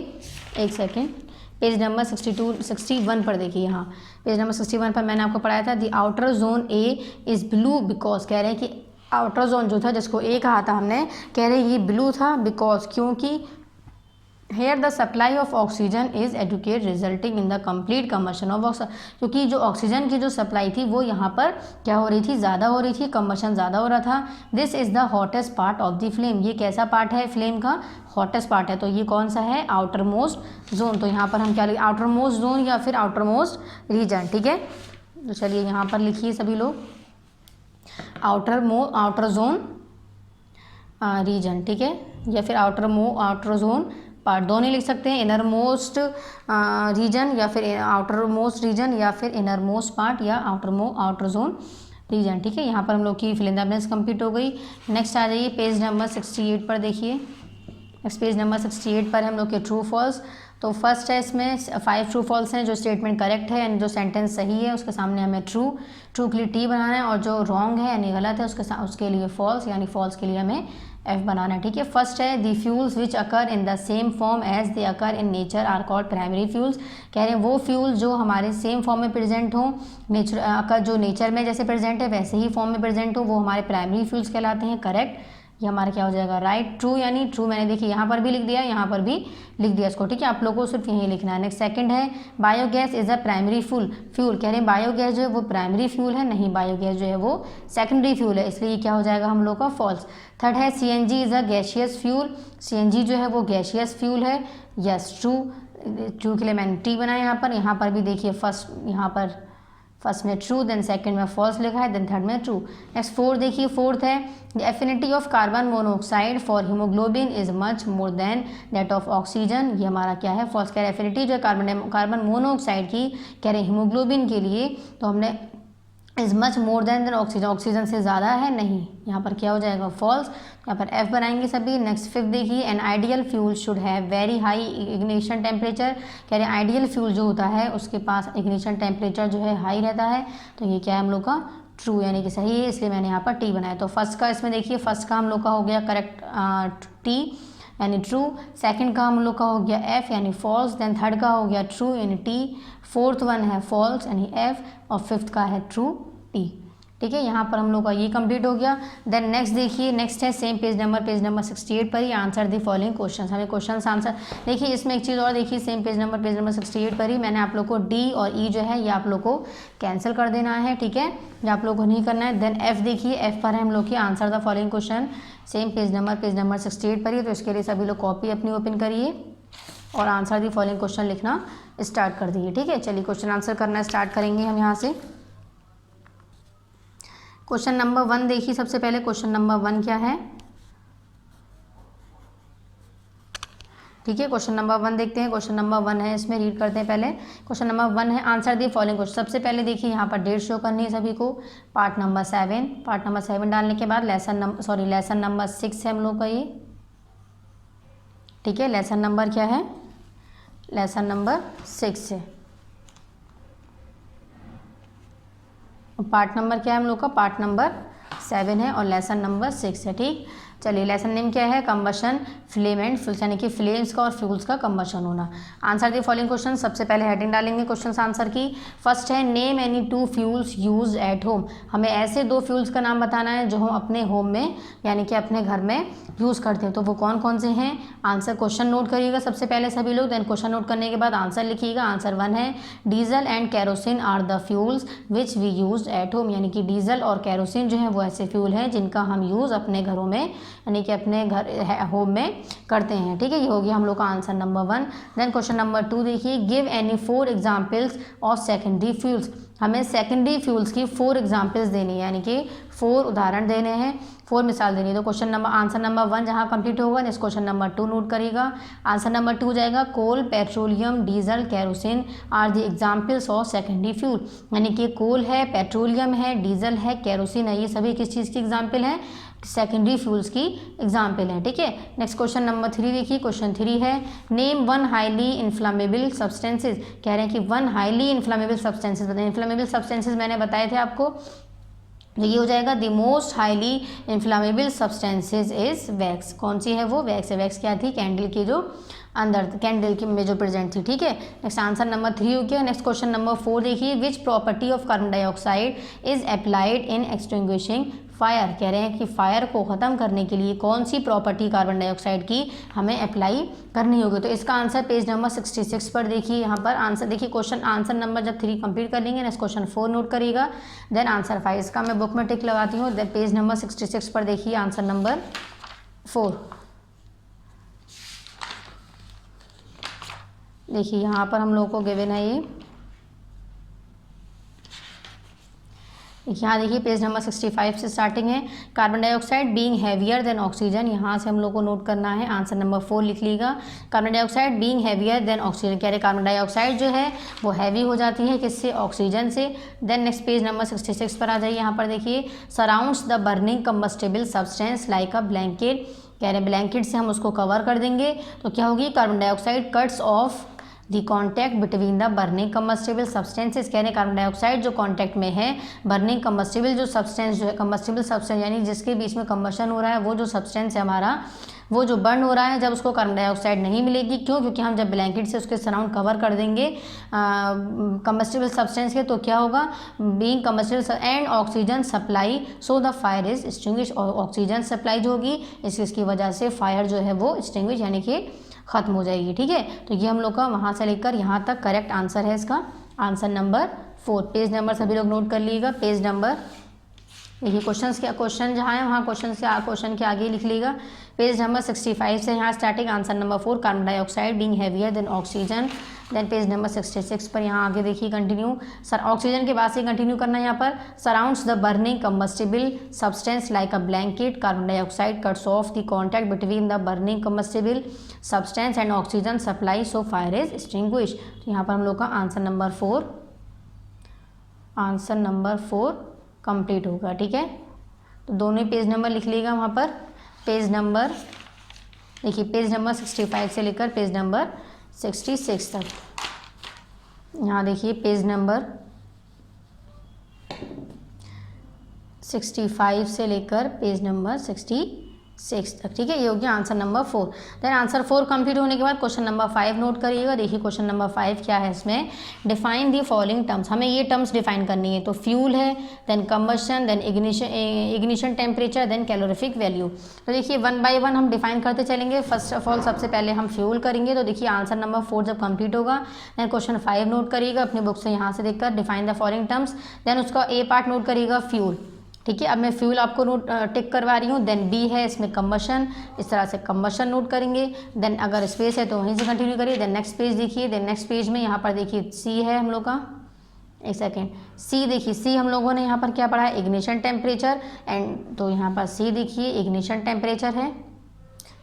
एक सेकेंड, पेज नंबर 61 पर देखिए, यहाँ पेज नंबर 61 पर मैंने आपको पढ़ाया था the outer zone A is blue because, कह रहे हैं कि आउटर जोन जो था जिसको ए कहा था हमने, कह रहे हैं ये ब्लू था बिकॉज क्योंकि here the supply of oxygen is adequate resulting in the complete combustion of oxygen. क्योंकि जो ऑक्सीजन की जो सप्लाई थी वो यहाँ पर क्या हो रही थी, ज़्यादा हो रही थी, कम्बशन ज़्यादा हो रहा था। This is the hottest part of the flame, ये कैसा पार्ट है फ्लेम का, हॉटेस्ट पार्ट है। तो ये कौन सा है, आउटर मोस्ट जोन। तो यहाँ पर हम क्या लिखें, आउटर मोस्ट जोन या फिर आउटर मोस्ट रीजन। ठीक है। तो चलिए यहाँ पर लिखिए सभी लोग आउटर जोन रीजन। ठीक है। या फिर आउटर जोन पार्ट, दोनों लिख सकते हैं, इनर मोस्ट रीजन या फिर आउटर मोस्ट रीजन या फिर इनर मोस्ट पार्ट या आउटर जोन रीजन। ठीक है। यहाँ पर हम लोग की fill in the blanks complete हो गई। नेक्स्ट आ जाइए पेज नंबर 68 पर देखिए। नेक्स्ट पेज नंबर 68 पर हम लोग के ट्रू फॉल्स। तो फर्स्ट है इसमें 5 ट्रू फॉल्स हैं, जो स्टेटमेंट करेक्ट है यानी जो सेंटेंस सही है उसके सामने हमें ट्रू के लिए टी बनाना है, और जो रॉन्ग है यानी गलत है उसके लिए फॉल्स यानी फॉल्स के लिए हमें एफ बनाना है, ठीक है। फर्स्ट है the fuels which occur in the same form as they occur in nature are called primary fuels. कह रहे हैं वो फ्यूल जो हमारे सेम फॉर्म में प्रेजेंट हो, नेचर अकर जो नेचर में जैसे प्रेजेंट है वैसे ही फॉर्म में प्रेजेंट हो, वो हमारे प्राइमरी फ्यूल्स कहलाते हैं। करेक्ट, ये हमारा क्या हो जाएगा, राइट। ट्रू यानी ट्रू मैंने देखिए यहाँ पर भी लिख दिया, यहाँ पर भी लिख दिया इसको, ठीक है। आप लोगों को सिर्फ यही लिखना है। नेक्स्ट सेकंड है biogas is a primary fuel. कह रहे हैं बायोगैस जो है वो प्राइमरी फ्यूल है, नहीं बायोगैस जो है वो सेकेंडरी फ्यूल है, इसलिए क्या हो जाएगा हम लोग का फॉल्स। थर्ड है CNG is a gaseous fuel. CNG जो है वो गैशियस फ्यूल है, यस ट्रू। ट्रू के लिए मैंने टी बनाया यहाँ पर भी देखिए फर्स्ट में ट्रू, देन सेकंड में फॉल्स लिखा है, देन थर्ड में ट्रू। नेक्स्ट फोर्थ देखिए, फोर्थ है the affinity of carbon monoxide for haemoglobin is much more than that of oxygen. ये हमारा क्या है, फॉल्स। कह रहे एफिनिटी जो है कार्बन मोनोऑक्साइड की, कह रहे हीमोग्लोबिन के लिए, तो हमने is much more than oxygen, oxygen से ज़्यादा है, नहीं। यहाँ पर क्या हो जाएगा, फॉल्स। यहाँ पर एफ बनाएंगे सभी। नेक्स्ट फिफ्थ देखिए an ideal fuel should have very high ignition temperature. कह रहे हैं आइडियल फ्यूल जो होता है उसके पास इग्निशन टेम्परेचर जो है हाई रहता है, तो ये क्या है हम लोग का ट्रू यानी कि सही है, इसलिए मैंने यहाँ पर टी बनाया। तो फर्स्ट का इसमें देखिए, फर्स्ट का हम लोग का हो गया करेक्ट टी यानी ट्रू, सेकंड का हम लोग का हो गया एफ यानी फॉल्स, देन थर्ड का हो गया ट्रू यानी टी, फोर्थ वन है फॉल्स यानी एफ, और फिफ्थ का है ट्रू टी, ठीक है। यहाँ पर हम लोग का ये कंप्लीट हो गया। देन नेक्स्ट देखिए, नेक्स्ट है सेम पेज नंबर 68 पर ही आंसर दी फॉलोइंग क्वेश्चन। हमें क्वेश्चन आंसर देखिए, इसमें एक चीज़ और देखिए, सेम पेज नंबर 68 पर ही मैंने आप लोग को डी और ई जो है ये आप लोग को कैंसिल कर देना है, ठीक है, ये आप लोग को नहीं करना है। देन एफ देखिए, एफ पर है हम लोग की answer the following question, same page number 68 पर ही, तो इसके लिए सभी लोग कॉपी अपनी ओपन करिए और आंसर दी फॉलोइंग क्वेश्चन लिखना स्टार्ट कर दीजिए, ठीक है। चलिए क्वेश्चन आंसर करना स्टार्ट करेंगे हम यहाँ से। क्वेश्चन नंबर 1 देखिए, सबसे पहले क्वेश्चन नंबर 1 क्या है, ठीक है। क्वेश्चन नंबर 1 देखते हैं। क्वेश्चन नंबर 1 है, इसमें रीड करते हैं पहले। क्वेश्चन नंबर 1 है आंसर दी फॉलोइंग क्वेश्चन। सबसे पहले देखिए यहाँ पर डेट शो करनी है सभी को। पार्ट नंबर 7 डालने के बाद लेसन नंबर 6 है हम लोग का ये, ठीक है। लेसन नंबर क्या है, लेसन नंबर 6 है। पार्ट नंबर क्या है हम लोग का, पार्ट नंबर 7 है और लेसन नंबर 6 है, ठीक। चलिए लेसन नेम क्या है, कंबशन फ्लेम एंड फ्यूल्स, यानी कि फ्लेम्स का और फ्यूल्स का कंबशन होना। Answer the following question. सबसे पहले हेडिंग डालेंगे क्वेश्चन आंसर की। फर्स्ट है name any 2 fuels use at home. हमें ऐसे 2 फ्यूल्स का नाम बताना है जो हम अपने होम में यानी कि अपने घर में यूज़ करते हैं, तो वो कौन कौन से हैं। आंसर क्वेश्चन नोट करिएगा सबसे पहले सभी लोग, देन क्वेश्चन नोट करने के बाद आंसर लिखिएगा। आंसर 1 है diesel and kerosene are the fuels which we use at home, यानी कि डीजल और कैरोसिन जो है वो ऐसे फ्यूल हैं जिनका हम यूज़ अपने घरों में यानी कि अपने घर होम में करते हैं, ठीक है। ये हो गया हम लोग का answer number 1। Then question number 2 देखिए, give any 4 examples of secondary fuels. हमें सेकेंडरी फ्यूल्स की 4 एग्जाम्पल्स देनी है, यानी कि 4 उदाहरण देने हैं, 4 मिसाल देनी है। तो क्वेश्चन नंबर आंसर नंबर 1 जहाँ कंप्लीट होगा, नेक्स्ट क्वेश्चन नंबर 2 नोट करिएगा। आंसर नंबर 2 जाएगा coal, petroleum, diesel, kerosene are the examples of secondary fuel, यानी कि कोल है, पेट्रोलियम है, डीजल है, कैरोसिन है, ये सभी किस चीज़ की एग्जाम्पल है, सेकेंडरी फ्यूल्स की एग्जाम्पल है, ठीक है। नेक्स्ट क्वेश्चन नंबर 3 देखिए, क्वेश्चन 3 है नेम 1 हाईली इन्फ्लामेबल सब्सटेंसेज। कह रहे हैं कि 1 हाईली इन्फ्लामेबल सब्सटेंसेज बताएं। इन्फ्लामेबल सब्सटेंसेज मैंने बताए थे आपको, ये हो जाएगा the most highly inflammable substances is wax. कौन सी है वो, वैक्स है। वैक्स क्या थी, कैंडल की जो अंदर कैंडल की में जो प्रेजेंट थी, ठीक है। नेक्स्ट आंसर नंबर 3 हो गया। नेक्स्ट क्वेश्चन नंबर 4 देखिए, which property of carbon dioxide is applied in extinguishing fire. कह रहे हैं कि फायर को ख़त्म करने के लिए कौन सी प्रॉपर्टी कार्बन डाइऑक्साइड की हमें अप्लाई करनी होगी। तो इसका आंसर पेज नंबर 66 पर देखिए, यहाँ पर आंसर देखिए। क्वेश्चन आंसर नंबर जब 3 कंप्लीट कर लेंगे, नेक्स्ट क्वेश्चन 4 नोट करिएगा, देन आंसर 5। इसका मैं बुक में टिक लगाती हूँ। देन पेज नंबर 66 पर देखिए आंसर नंबर 4 देखिए, यहाँ पर हम लोगों को गिवन है ये, यहाँ देखिए पेज नंबर 65 से स्टार्टिंग है। Carbon dioxide being heavier than oxygen, यहाँ से हम लोग को नोट करना है। आंसर नंबर 4 लिख लीजिएगा। Carbon dioxide being heavier than oxygen, कह रहे कार्बन डाइऑक्साइड जो है वो हैवी हो जाती है किससे, ऑक्सीजन से। देन नेक्स्ट पेज नंबर 66 पर आ जाइए। यहाँ पर देखिए surrounds the burning combustible substance like a blanket, कह रहे ब्लैंकेट से हम उसको कवर कर देंगे तो क्या होगी, carbon dioxide cuts of the contact between the burning combustible substances. कह रहे हैं कार्बन डाइऑक्साइड जो कॉन्टैक्ट में है बर्निंग कम्बस्टिबल जो सब्सटेंस जो है कम्बस्टिबल सब्सटेंस यानी जिसके बीच में कम्बशन हो रहा है, वो जो सब्सटेंस है हमारा वो जो बर्न हो रहा है, जब उसको कार्बन डाइऑक्साइड नहीं मिलेगी। क्यों? क्योंकि हम जब ब्लैंकेट से उसके सराउंड कवर कर देंगे कम्बस्टिबल सब्सटेंस के, तो क्या होगा, being combustible and oxygen supply so the fire is extinguish. और ऑक्सीजन सप्लाई जो होगी इसकी वजह से फायर जो है वो एक्सटिंग्विश यानी कि ख़त्म हो जाएगी। ठीक है, तो ये हम लोग का वहाँ से लेकर यहाँ तक करेक्ट आंसर है इसका, आंसर नंबर 4। पेज नंबर सभी लोग नोट कर लीजिएगा, पेज नंबर देखिए क्वेश्चन जहाँ है वहाँ क्वेश्चन के आगे लिख लीजिएगा। पेज नंबर 65 से यहाँ starting, answer number 4 carbon dioxide being heavier than oxygen. Then page number 66 पर यहाँ आगे देखिए कंटिन्यू, सर ऑक्सीजन के बाद से कंटिन्यू करना है यहाँ पर। Surrounds the burning combustible substance like a blanket, carbon dioxide cuts of the contact between the burning combustible substance and oxygen supply so fire is extinguish. तो यहाँ पर हम लोग का आंसर नंबर 4 कंप्लीट होगा। ठीक है, तो दोनों पेज नंबर लिख लीजिएगा वहाँ पर। पेज नंबर देखिए, पेज नंबर 65 से लेकर पेज नंबर 66 तक। यहाँ देखिए पेज नंबर 65 से लेकर पेज नंबर 66 तक। ठीक है, ये हो गया answer number 4। Then answer 4 complete होने के बाद क्वेश्चन नंबर 5 नोट करिएगा। देखिए क्वेश्चन नंबर 5 क्या है, इसमें डिफाइन दी फॉलोइंग टर्म्स, हमें ये टर्म्स डिफाइन करनी है। तो फ्यूल है, then combustion, then ignition temperature, then calorific value. तो देखिए 1 बाय 1 हम डिफाइन करते चलेंगे। फर्स्ट ऑफ ऑल सबसे पहले हम फ्यूल करेंगे। तो देखिए आंसर नंबर 4 जब कंप्लीट होगा देन क्वेश्चन 5 नोट करिएगा अपनी बुक से, यहाँ से देखकर define the following terms. Then उसका ए पार्ट नोट करिएगा फ्यूल। ठीक है, अब मैं फ्यूल आपको नोट टिक करवा रही हूँ। देन बी है इसमें कंबशन, इस तरह से कंबशन नोट करेंगे। देन अगर स्पेस है तो वहीं से कंटिन्यू करिए। देन नेक्स्ट पेज देखिए, देन नेक्स्ट पेज में यहाँ पर देखिए सी है हम लोग का, एक सेकेंड, सी देखिए, सी हम लोगों ने यहाँ पर क्या पढ़ा है, इग्निशन टेम्परेचर एंड, तो यहाँ पर सी देखिए इग्निशन टेम्परेचर है।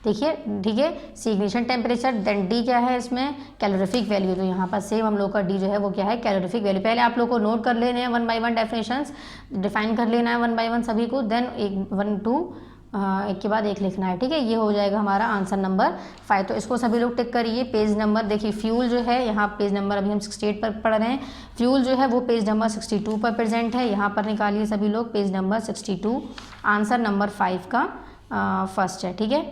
देखिए ठीक है, सी इग्निशन टेम्परेचर। देन डी क्या है इसमें, कैलोरीफिक वैल्यू। तो यहाँ पर सेम हम लोग का डी जो है वो क्या है, कैलोरीफिक वैल्यू। पहले आप लोग को नोट कर लेने हैं 1 बाय 1 डेफिनेशंस, डिफाइन कर लेना है 1 बाय 1 सभी को। देन 1 2 एक के बाद एक लिखना है। ठीक है, ये हो जाएगा हमारा आंसर नंबर 5। तो इसको सभी लोग टिक करिए। पेज नंबर देखिए फ्यूल जो है, यहाँ पेज नंबर अभी हम 68 पर पढ़ रहे हैं, फ्यूल जो है वो पेज नंबर 62 पर प्रेजेंट है। यहाँ पर निकालिए सभी लोग पेज नंबर 62, आंसर नंबर 5 का फर्स्ट है। ठीक है,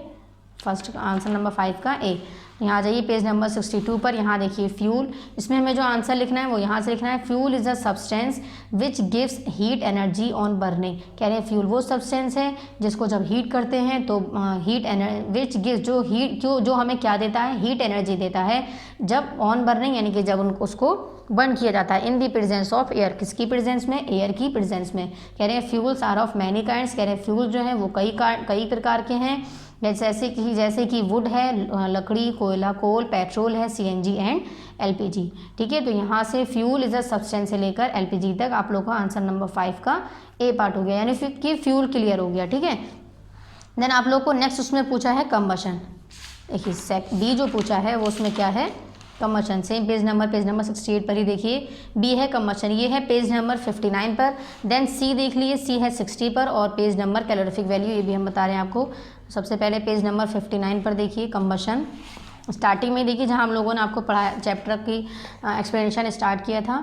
फर्स्ट आंसर नंबर 5 का ए। यहाँ आ जाइए पेज नंबर 62 पर, यहाँ देखिए फ्यूल, इसमें हमें जो आंसर लिखना है वो यहाँ से लिखना है। Fuel is a substance which gives heat energy on burning. कह रहे हैं फ्यूल वो सब्सटेंस है जिसको जब हीट करते हैं तो हीट विच गिव्स, जो हीट जो हमें क्या देता है, हीट एनर्जी देता है जब ऑन बर्निंग, यानी कि जब उसको बर्न किया जाता है। In the presence of air, किसकी प्रेजेंस में, एयर की प्रेजेंस में। कह रहे हैं fuels are of many kinds, कह रहे हैं फ्यूल जो है वो कई प्रकार के हैं, जैसे कि वुड है, लकड़ी, कोयला, कोल, पेट्रोल है, सीएनजी एंड एलपीजी। ठीक है, तो यहाँ से फ्यूल इज अ सब्सटेंस से लेकर एलपीजी तक आप लोग का आंसर नंबर 5 का ए पार्ट हो गया, यानी कि फ्यूल क्लियर हो गया। ठीक है, देन आप लोग को नेक्स्ट उसमें पूछा है कंबशन। देखिए बी जो पूछा है वो उसमें क्या है, कंबशन। सेम पेज नंबर 68 पर ही देखिए बी है कंबशन, ये है पेज नंबर 59 पर। देन सी देख लिए, सी है 60 पर, और पेज नंबर कैलोरीफिक वैल्यू ये भी हम बता रहे हैं आपको। सबसे पहले पेज नंबर 59 पर देखिए कंबशन, स्टार्टिंग में देखिए जहाँ हम लोगों ने आपको पढ़ाया, चैप्टर की एक्सप्लेनेशन स्टार्ट किया था,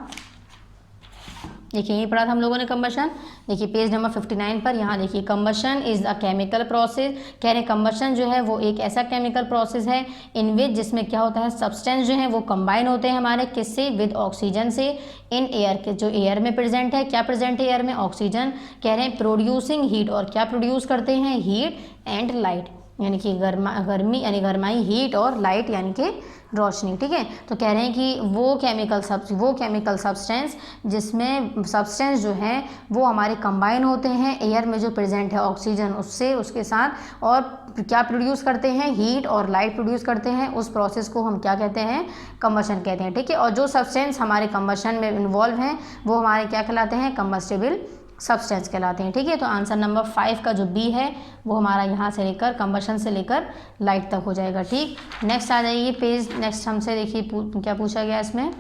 देखिए यही पढ़ा था हम लोगों ने कंबशन। देखिए पेज नंबर 59 पर, यहाँ देखिए combustion is a chemical process. कह रहे हैं कंबशन जो है वो एक ऐसा केमिकल प्रोसेस है इन विच, जिसमें क्या होता है, सब्सटेंस जो है वो कंबाइन होते हैं हमारे किससे, विद ऑक्सीजन से, इन एयर के, जो एयर में प्रेजेंट है। क्या प्रेजेंट है एयर में, ऑक्सीजन। कह रहे हैं प्रोड्यूसिंग हीट, और क्या प्रोड्यूस करते हैं, हीट एंड लाइट, यानी कि गर्मी यानी गरमाई, हीट और लाइट यानी कि रोशनी। ठीक है, तो कह रहे हैं कि वो केमिकल सब्सटेंस जिसमें सब्सटेंस जो है वो हमारे कंबाइन होते हैं एयर में जो प्रेजेंट है ऑक्सीजन उससे, उसके साथ, और क्या प्रोड्यूस करते हैं, हीट और लाइट प्रोड्यूस करते हैं। उस प्रोसेस को हम क्या कहते हैं, कंबशन कहते हैं। ठीक है, और जो सब्सटेंस हमारे कंबशन में इन्वॉल्व हैं वो हमारे क्या कहलाते हैं, कंबस्टिबल सब्सटेंस कहलाते हैं। ठीक है, तो आंसर नंबर 5 का जो बी है वो हमारा यहाँ से लेकर कंबशन से लेकर लाइट तक हो जाएगा। ठीक, नेक्स्ट आ जाइए पेज, नेक्स्ट हमसे देखिए क्या पूछा गया इसमें।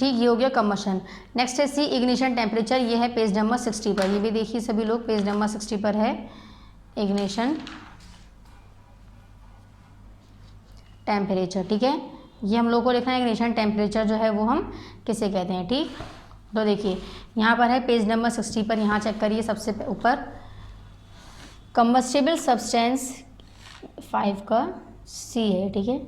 ठीक, ये हो गया कम्बशन। नेक्स्ट है सी इग्निशन टेम्परेचर, ये है पेज नंबर 60 पर। ये भी देखिए सभी लोग, पेज नंबर 60 पर है इग्निशन टेम्परेचर। ठीक है, ये हम लोग को लिखना है इग्निशन टेम्परेचर जो है वो हम किसे कहते हैं। ठीक, तो देखिए यहाँ पर है पेज नंबर 60 पर, यहाँ चेक करिए सबसे ऊपर कंबस्टिबल सब्सटेंस 5 का सी है। ठीक है,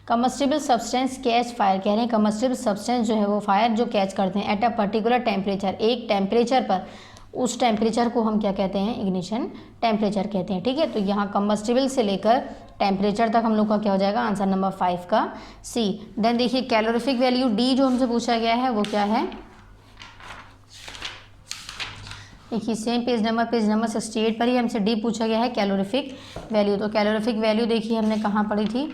कम्बस्टिबल सब्सटेंस कैच फायर, कह रहे हैं कम्बस्टिबल सब्सटेंस जो है वो फायर जो कैच करते हैं एट अ पर्टिकुलर टेम्परेचर, एक टेम्परेचर पर, उस टेम्परेचर को हम क्या कहते हैं, इग्निशन टेम्परेचर कहते हैं। ठीक है, तो यहाँ कम्बस्टिबल से लेकर टेम्परेचर तक हम लोग का क्या हो जाएगा, आंसर नंबर 5 का सी। देन देखिए कैलोरीफिक वैल्यू डी जो हमसे पूछा गया है वो क्या है, देखिए सेम पेज नंबर 68 पर ही हमसे डी पूछा गया है कैलोरीफिक वैल्यू। तो कैलोरीफिक वैल्यू देखिए हमने कहाँ पढ़ी थी,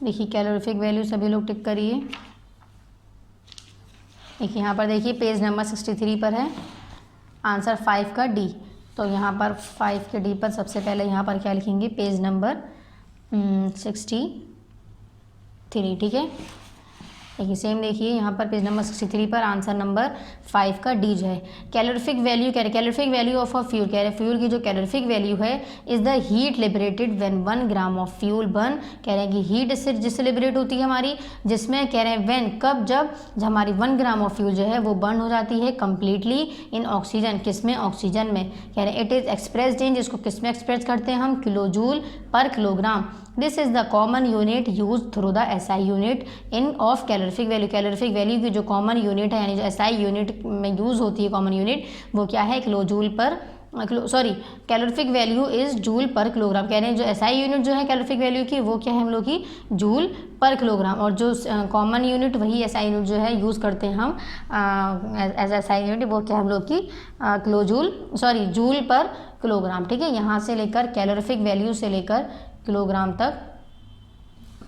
देखिए कैलोरीफिक वैल्यू सभी लोग टिक करिए। देखिए यहाँ पर देखिए पेज नंबर 63 पर है आंसर 5 का डी। तो यहाँ पर 5 के डी पर सबसे पहले यहाँ पर क्या लिखेंगे, पेज नंबर 63। ठीक है, देखिए सेम देखिए यहाँ पर पेज नंबर 63 पर आंसर नंबर 5 का डी जो है कैलोरीफिक वैल्यू, कह रहे calorific value of a fuel, कह रहे फ्यूल की जो कैलोरीफिक वैल्यू है is the heat liberated when 1 gram of fuel burn, कह रहे हैं कि हीट इससे जिससे लिबरेट होती है हमारी, जिसमें कह रहे हैं व्हेन कब, जब हमारी 1 ग्राम ऑफ फ्यूल जो है वो बर्न हो जाती है कम्प्लीटली इन ऑक्सीजन, किसमें, ऑक्सीजन में। कह रहे हैं इट इज़ एक्सप्रेस्ड इन, जिसको किस में एक्सप्रेस करते हैं हम, किलोजूल पर kilogram. This is the common unit use through the SI unit in of calorific value, calorific value की जो कॉमन यूनिट है यानी जो एसआई यूनिट में यूज़ होती है कॉमन यूनिट वो क्या है, किलोजूल पर कैलोरीफिक वैल्यू इज़ जूल पर किलोग्राम। कह रहे हैं जो एसआई यूनिट जो है कैलोरीफिक वैल्यू की वो क्या है हम लोग की, जूल पर किलोग्राम, और जो कॉमन यूनिट वही एसआई यूनिट जो है यूज़ करते हैं हम एज एसआई यूनिट वो क्या हम लोग की जूल पर किलोग्राम। ठीक है, यहाँ से लेकर कैलोरीफिक वैल्यू से लेकर किलोग्राम तक,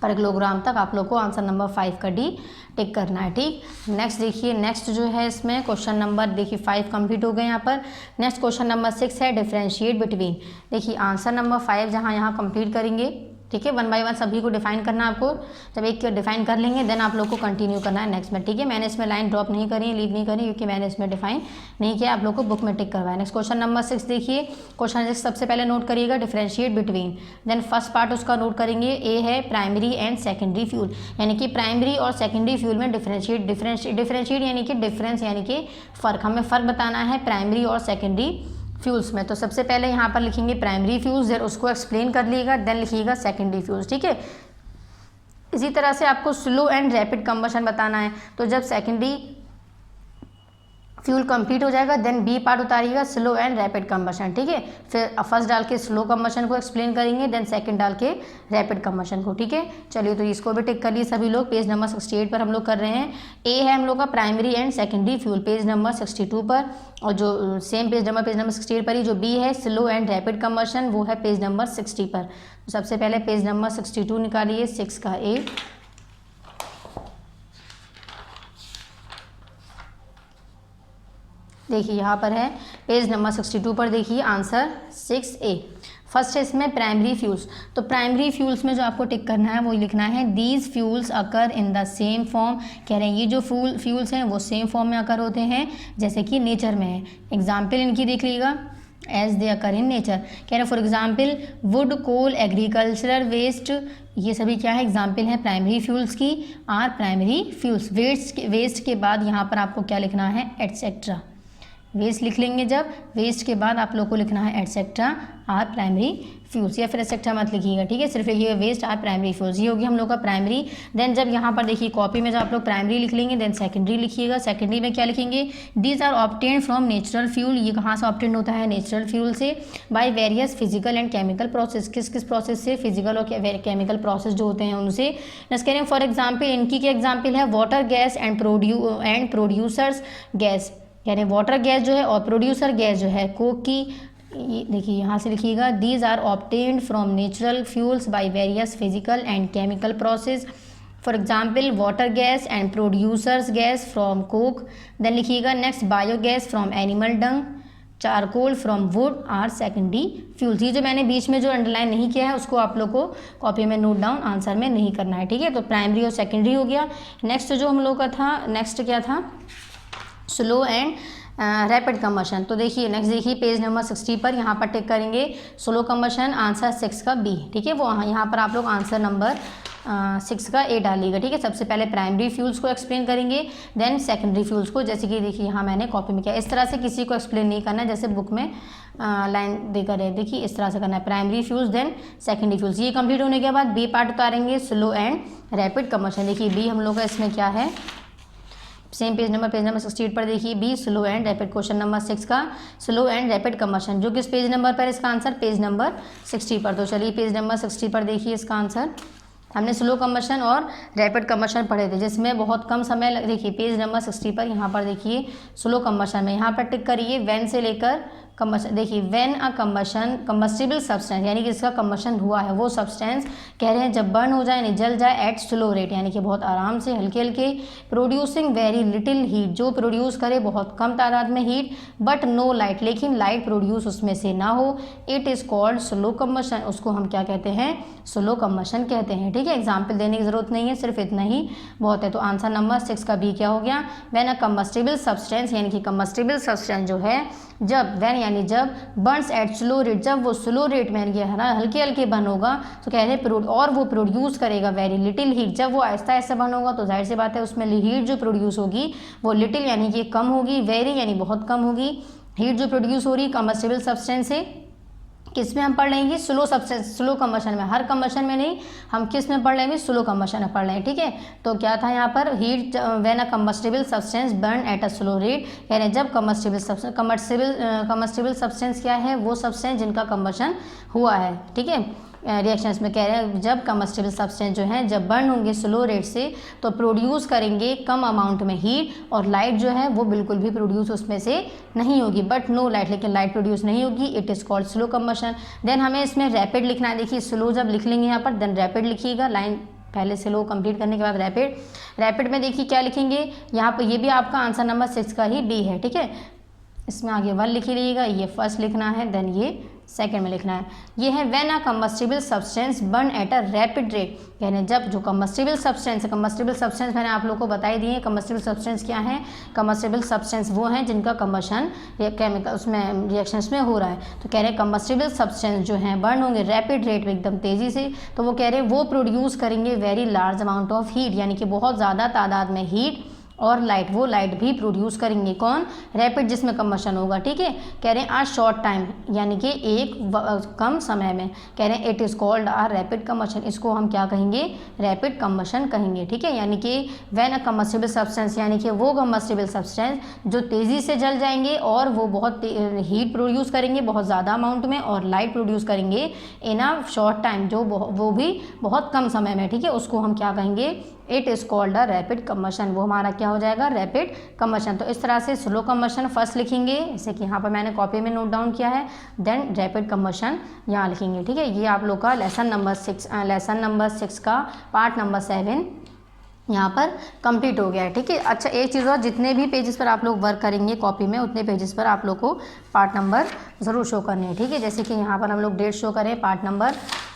पर किलोग्राम तक आप लोग को आंसर नंबर 5 का डी टिक करना है। ठीक, नेक्स्ट देखिए, नेक्स्ट जो है इसमें क्वेश्चन नंबर देखिए 5 कंप्लीट हो गए यहाँ पर। नेक्स्ट क्वेश्चन नंबर 6 है डिफरेंशिएट बिटवीन, देखिए आंसर नंबर 5 जहाँ यहाँ कंप्लीट करेंगे। ठीक है, 1 बाय 1 सभी को डिफाइन करना है आपको, जब एक डिफाइन कर लेंगे देन आप लोग को कंटिन्यू करना है नेक्स्ट में। ठीक है, मैंने इसमें लाइन ड्रॉप नहीं करी, लीव नहीं करी, क्योंकि मैंने इसमें डिफाइन नहीं किया, आप लोग को बुक में टिक करवाया। नेक्स्ट क्वेश्चन नंबर 6 देखिए, क्वेश्चन 6 सबसे पहले नोट करिएगा differentiate between, then first part उसका नोट करेंगे, ए है प्राइमरी एंड सेकेंडरी फ्यूल, यानी कि प्राइमरी और सेकेंडरी फ्यूल में डिफरेंशिएट यानी कि डिफरेंस यानी कि फ़र्क, हमें फ़र्क बताना है प्राइमरी और सेकेंडरी फ्यूल्स में। तो सबसे पहले यहाँ पर लिखेंगे प्राइमरी फ्यूल्स, देन उसको एक्सप्लेन कर लीजिएगा, देन लिखिएगा सेकेंडरी फ्यूल्स। ठीक है, इसी तरह से आपको स्लो एंड रैपिड कंबशन बताना है, तो जब सेकेंडरी फ्यूल कंप्लीट हो जाएगा देन बी पार्ट उतारिएगा स्लो एंड रैपिड कंबशन। ठीक है, फिर फर्स्ट डाल के स्लो कंबशन को एक्सप्लेन करेंगे, देन सेकंड डाल के रैपिड कंबशन को। ठीक है, चलिए तो इसको भी टिक कर लिए सभी लोग। पेज नंबर 68 पर हम लोग कर रहे हैं, ए है हम लोग का primary and secondary fuel page number 62 पर, और जो सेम पेज नंबर 68 पर ही जो बी है स्लो एंड रैपिड कंबशन वो है पेज नंबर 60 पर। तो सबसे पहले पेज नंबर 62 निकालिए, 6 का ए, देखिए यहाँ पर है पेज नंबर 62 पर, देखिए आंसर 6A। फर्स्ट है इसमें प्राइमरी फ्यूल्स, तो प्राइमरी फ्यूल्स में जो आपको टिक करना है वो लिखना है these fuels occur in the same form, कह रहे हैं ये जो फ्यूल्स हैं वो सेम फॉर्म में अकर होते हैं जैसे कि नेचर में है। एग्जाम्पल इनकी देख लीजिएगा, as they occur in nature, कह रहे for example wood, coal, agricultural waste, ये सभी क्या है एग्जाम्पल है प्राइमरी फ्यूल्स की, आर प्राइमरी फ्यूल्स। वेस्ट के बाद यहाँ पर आपको क्या लिखना है, एटसेट्रा, वेस्ट लिख लेंगे, जब वेस्ट के बाद आप लोग को लिखना है एटसेट्रा आर प्राइमरी फ्यूल्स, या फिर एटसेट्रा मत लिखिएगा। ठीक है, सिर्फ लिखिएगा वेस्ट आर प्राइमरी फ्यूल्स, ये होगी हम लोग का प्राइमरी। देन जब यहाँ पर देखिए कॉपी में जब आप लोग प्राइमरी लिख लेंगे देन सेकेंडरी लिखिएगा, सेकेंडरी में क्या लिखेंगे, these are obtain from natural fuel, ये कहाँ से ऑब्टेन होता है, नेचुरल फ्यूल से, by various physical and chemical process, किस किस प्रोसेस से, फिजिकल और केमिकल प्रोसेस जो होते हैं उनसे। नेक्स्ट कह रहे हैं फॉर एग्जाम्पल, इनकी क्या एग्जाम्पल है, water gas and producers gas, यानी वाटर गैस जो है और प्रोड्यूसर गैस जो है कोक की, देखिए यहाँ से लिखिएगा, these are obtained from natural fuels by various physical and chemical process for example water gas and producers gas from coke. Then लिखिएगा next biogas from animal dung, charcoal from wood are secondary fuels. ये जो मैंने बीच में जो underline नहीं किया है उसको आप लोग को कॉपी में नोट डाउन आंसर में नहीं करना है, ठीक है। तो प्राइमरी और सेकेंडरी हो गया। नेक्स्ट जो हम लोग का था, नेक्स्ट क्या था, स्लो एंड रैपिड कम्बशन। तो देखिए नेक्स्ट देखिए पेज नंबर 60 पर यहाँ पर टिक करेंगे स्लो कम्बशन, आंसर 6 का बी, ठीक है। वो यहाँ पर आप लोग आंसर नंबर 6 का ए डालिएगा, ठीक है। सबसे पहले प्राइमरी फ्यूल्स को एक्सप्लेन करेंगे, देन सेकेंडरी फ्यूल्स को, जैसे कि देखिए यहाँ मैंने कॉपी में किया। इस तरह से किसी को एक्सप्लेन नहीं करना है जैसे बुक में लाइन देकर है, देखिए इस तरह से करना है, primary fuels then secondary fuels. ये कंप्लीट होने के बाद बी पार्ट उतारेंगे, स्लो एंड रैपिड कम्बशन। देखिए बी हम लोग का इसमें क्या है, सेम पेज नंबर 68 पर देखिए be slow and rapid, question number 6 का स्लो एंड रैपिड कम्बशन, जो किस पेज नंबर पर इसका आंसर, पेज नंबर 60 पर। तो चलिए पेज नंबर 60 पर देखिए इसका आंसर। हमने स्लो कम्बशन और रैपिड कम्बशन पढ़े थे जिसमें बहुत कम समय देखिए पेज नंबर 60 पर यहाँ पर देखिए स्लो कम्बशन में यहाँ पर टिक करिए व्हेन से लेकर कम्बशन। देखिए when a combustion combustible substance, यानी कि इसका कम्बशन हुआ है वो सब्सटेंस कह रहे हैं जब बर्न हो जाए यानी जल जाए एट स्लो रेट, यानी कि बहुत आराम से हल्के हल्के, प्रोड्यूसिंग वेरी लिटिल हीट, जो प्रोड्यूस करे बहुत कम तादाद में हीट, बट नो लाइट, लेकिन लाइट प्रोड्यूस उसमें से ना हो, it is called slow combustion, उसको हम क्या कहते हैं, स्लो कम्बशन कहते हैं, ठीक है। एग्जाम्पल देने की जरूरत नहीं है, सिर्फ इतना ही बहुत है। तो आंसर नंबर 6 का बी क्या हो गया, व्हेन अ कम्बस्टिबल सब्सटेंस, यानी कि कम्बस्टिबल सब्सटेंस जो है जब, व्हेन यानी जब, बर्न्स एट स्लो रेट, जब वो स्लो रेट में है ना हल्के हल्के बर्न होगा, तो कह रहे हैं और वो प्रोड्यूस करेगा वेरी लिटिल हीट, जब वो आहिस्ता आहिस्ता बर्न होगा तो जाहिर सी बात है उसमें हीट जो प्रोड्यूस होगी वो लिटिल यानी कि कम होगी, वेरी यानी बहुत कम होगी। हीट जो प्रोड्यूस हो रही कम्बस्टिबल सब्सटेंस से, किस में हम पढ़ लेंगे, स्लो सब्सटेंस, स्लो कम्बशन में, हर कम्बशन में नहीं, हम किस में पढ़ लेंगे, स्लो कम्बशन में पढ़ लेंगे, ठीक है। तो क्या था यहाँ पर, heat when a combustible substance burn at a slow rate, यानी जब कम्बस्टिबल सब्सटेंस क्या है, वो सब्सटेंस जिनका कम्बशन हुआ है, ठीक है। रिएक्शंस में कह रहे हैं जब कम्बस्टिबल सब्सटेंस जो है जब बर्न होंगे स्लो रेट से तो प्रोड्यूस करेंगे कम अमाउंट में हीट, और लाइट जो है वो बिल्कुल भी प्रोड्यूस उसमें से नहीं होगी, बट नो लाइट, लेकिन लाइट प्रोड्यूस नहीं होगी, it is called slow combustion. Then हमें इसमें रैपिड लिखना है, देखिए स्लो जब लिख लेंगे यहाँ पर, देन रैपिड लिखिएगा, लाइन पहले स्लो कंप्लीट करने के बाद रैपिड। रैपिड में देखिए क्या लिखेंगे यहाँ पर, ये भी आपका आंसर नंबर 6 का ही बी है, ठीक है। इसमें आगे 1 लिख लीजिएगा, ये फर्स्ट लिखना है, देन ये सेकंड में लिखना है। ये है when a combustible substance burn at a rapid rate, यानी जब जो कम्बस्टिबल सब्सटेंस है, कम्बस्टिबल सब्सटेंस मैंने आप लोग को बता ही दिए, कम्बस्टिबल सब्सटेंस क्या है, कम्बस्टिबल सब्सटेंस वो हैं जिनका कम्बशन केमिकल उसमें रिएक्शंस में हो रहा है। तो कह रहे हैं कम्बस्टिबल सब्सटेंस जो हैं बर्न होंगे रैपिड रेट में एकदम तेज़ी से, तो वो कह रहे हैं वो प्रोड्यूस करेंगे very large amount of heat, यानी कि बहुत ज़्यादा तादाद में हीट और लाइट, वो लाइट भी प्रोड्यूस करेंगे, कौन, रैपिड जिसमें कम्बशन होगा, ठीक है। कह रहे हैं आ शॉर्ट टाइम, यानी कि एक कम समय में, कह रहे हैं it is called a rapid combustion, इसको हम क्या कहेंगे, रैपिड कम्बशन कहेंगे, ठीक है। यानी कि व्हेन अ कम्बस्टिबल सब्सटेंस, यानी कि वो कम्बस्टिबल सब्सटेंस जो तेज़ी से जल जाएंगे और वो बहुत हीट प्रोड्यूस करेंगे बहुत ज़्यादा अमाउंट में, और लाइट प्रोड्यूस करेंगे इन अ शॉर्ट टाइम, जो वो भी बहुत कम समय में, ठीक है, उसको हम क्या कहेंगे, it is called a rapid combustion, वो हमारा क्या हो जाएगा, रैपिड कम्बशन। तो इस तरह से स्लो कम्बशन फर्स्ट लिखेंगे, जैसे कि यहाँ पर मैंने कॉपी में नोट डाउन किया है, देन रैपिड कम्बशन यहाँ लिखेंगे, ठीक है। ये आप लोग का लेसन नंबर 6 का पार्ट नंबर 7 यहाँ पर कंप्लीट हो गया है, ठीक है। अच्छा एक चीज़ और, जितने भी पेजेस पर आप लोग वर्क करेंगे कॉपी में उतने पेजेस पर आप लोग को पार्ट नंबर ज़रूर शो करने हैं, ठीक है। जैसे कि यहाँ पर हम लोग डेट शो करें पार्ट नंबर,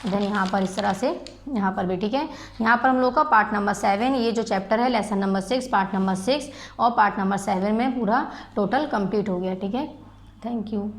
देन यहाँ पर इस तरह से यहाँ पर भी, ठीक है। यहाँ पर हम लोग का पार्ट नंबर 7, ये जो चैप्टर है लेसन नंबर 6, पार्ट नंबर 6 और पार्ट नंबर 7 में पूरा टोटल कंप्लीट हो गया, ठीक है। Thank you.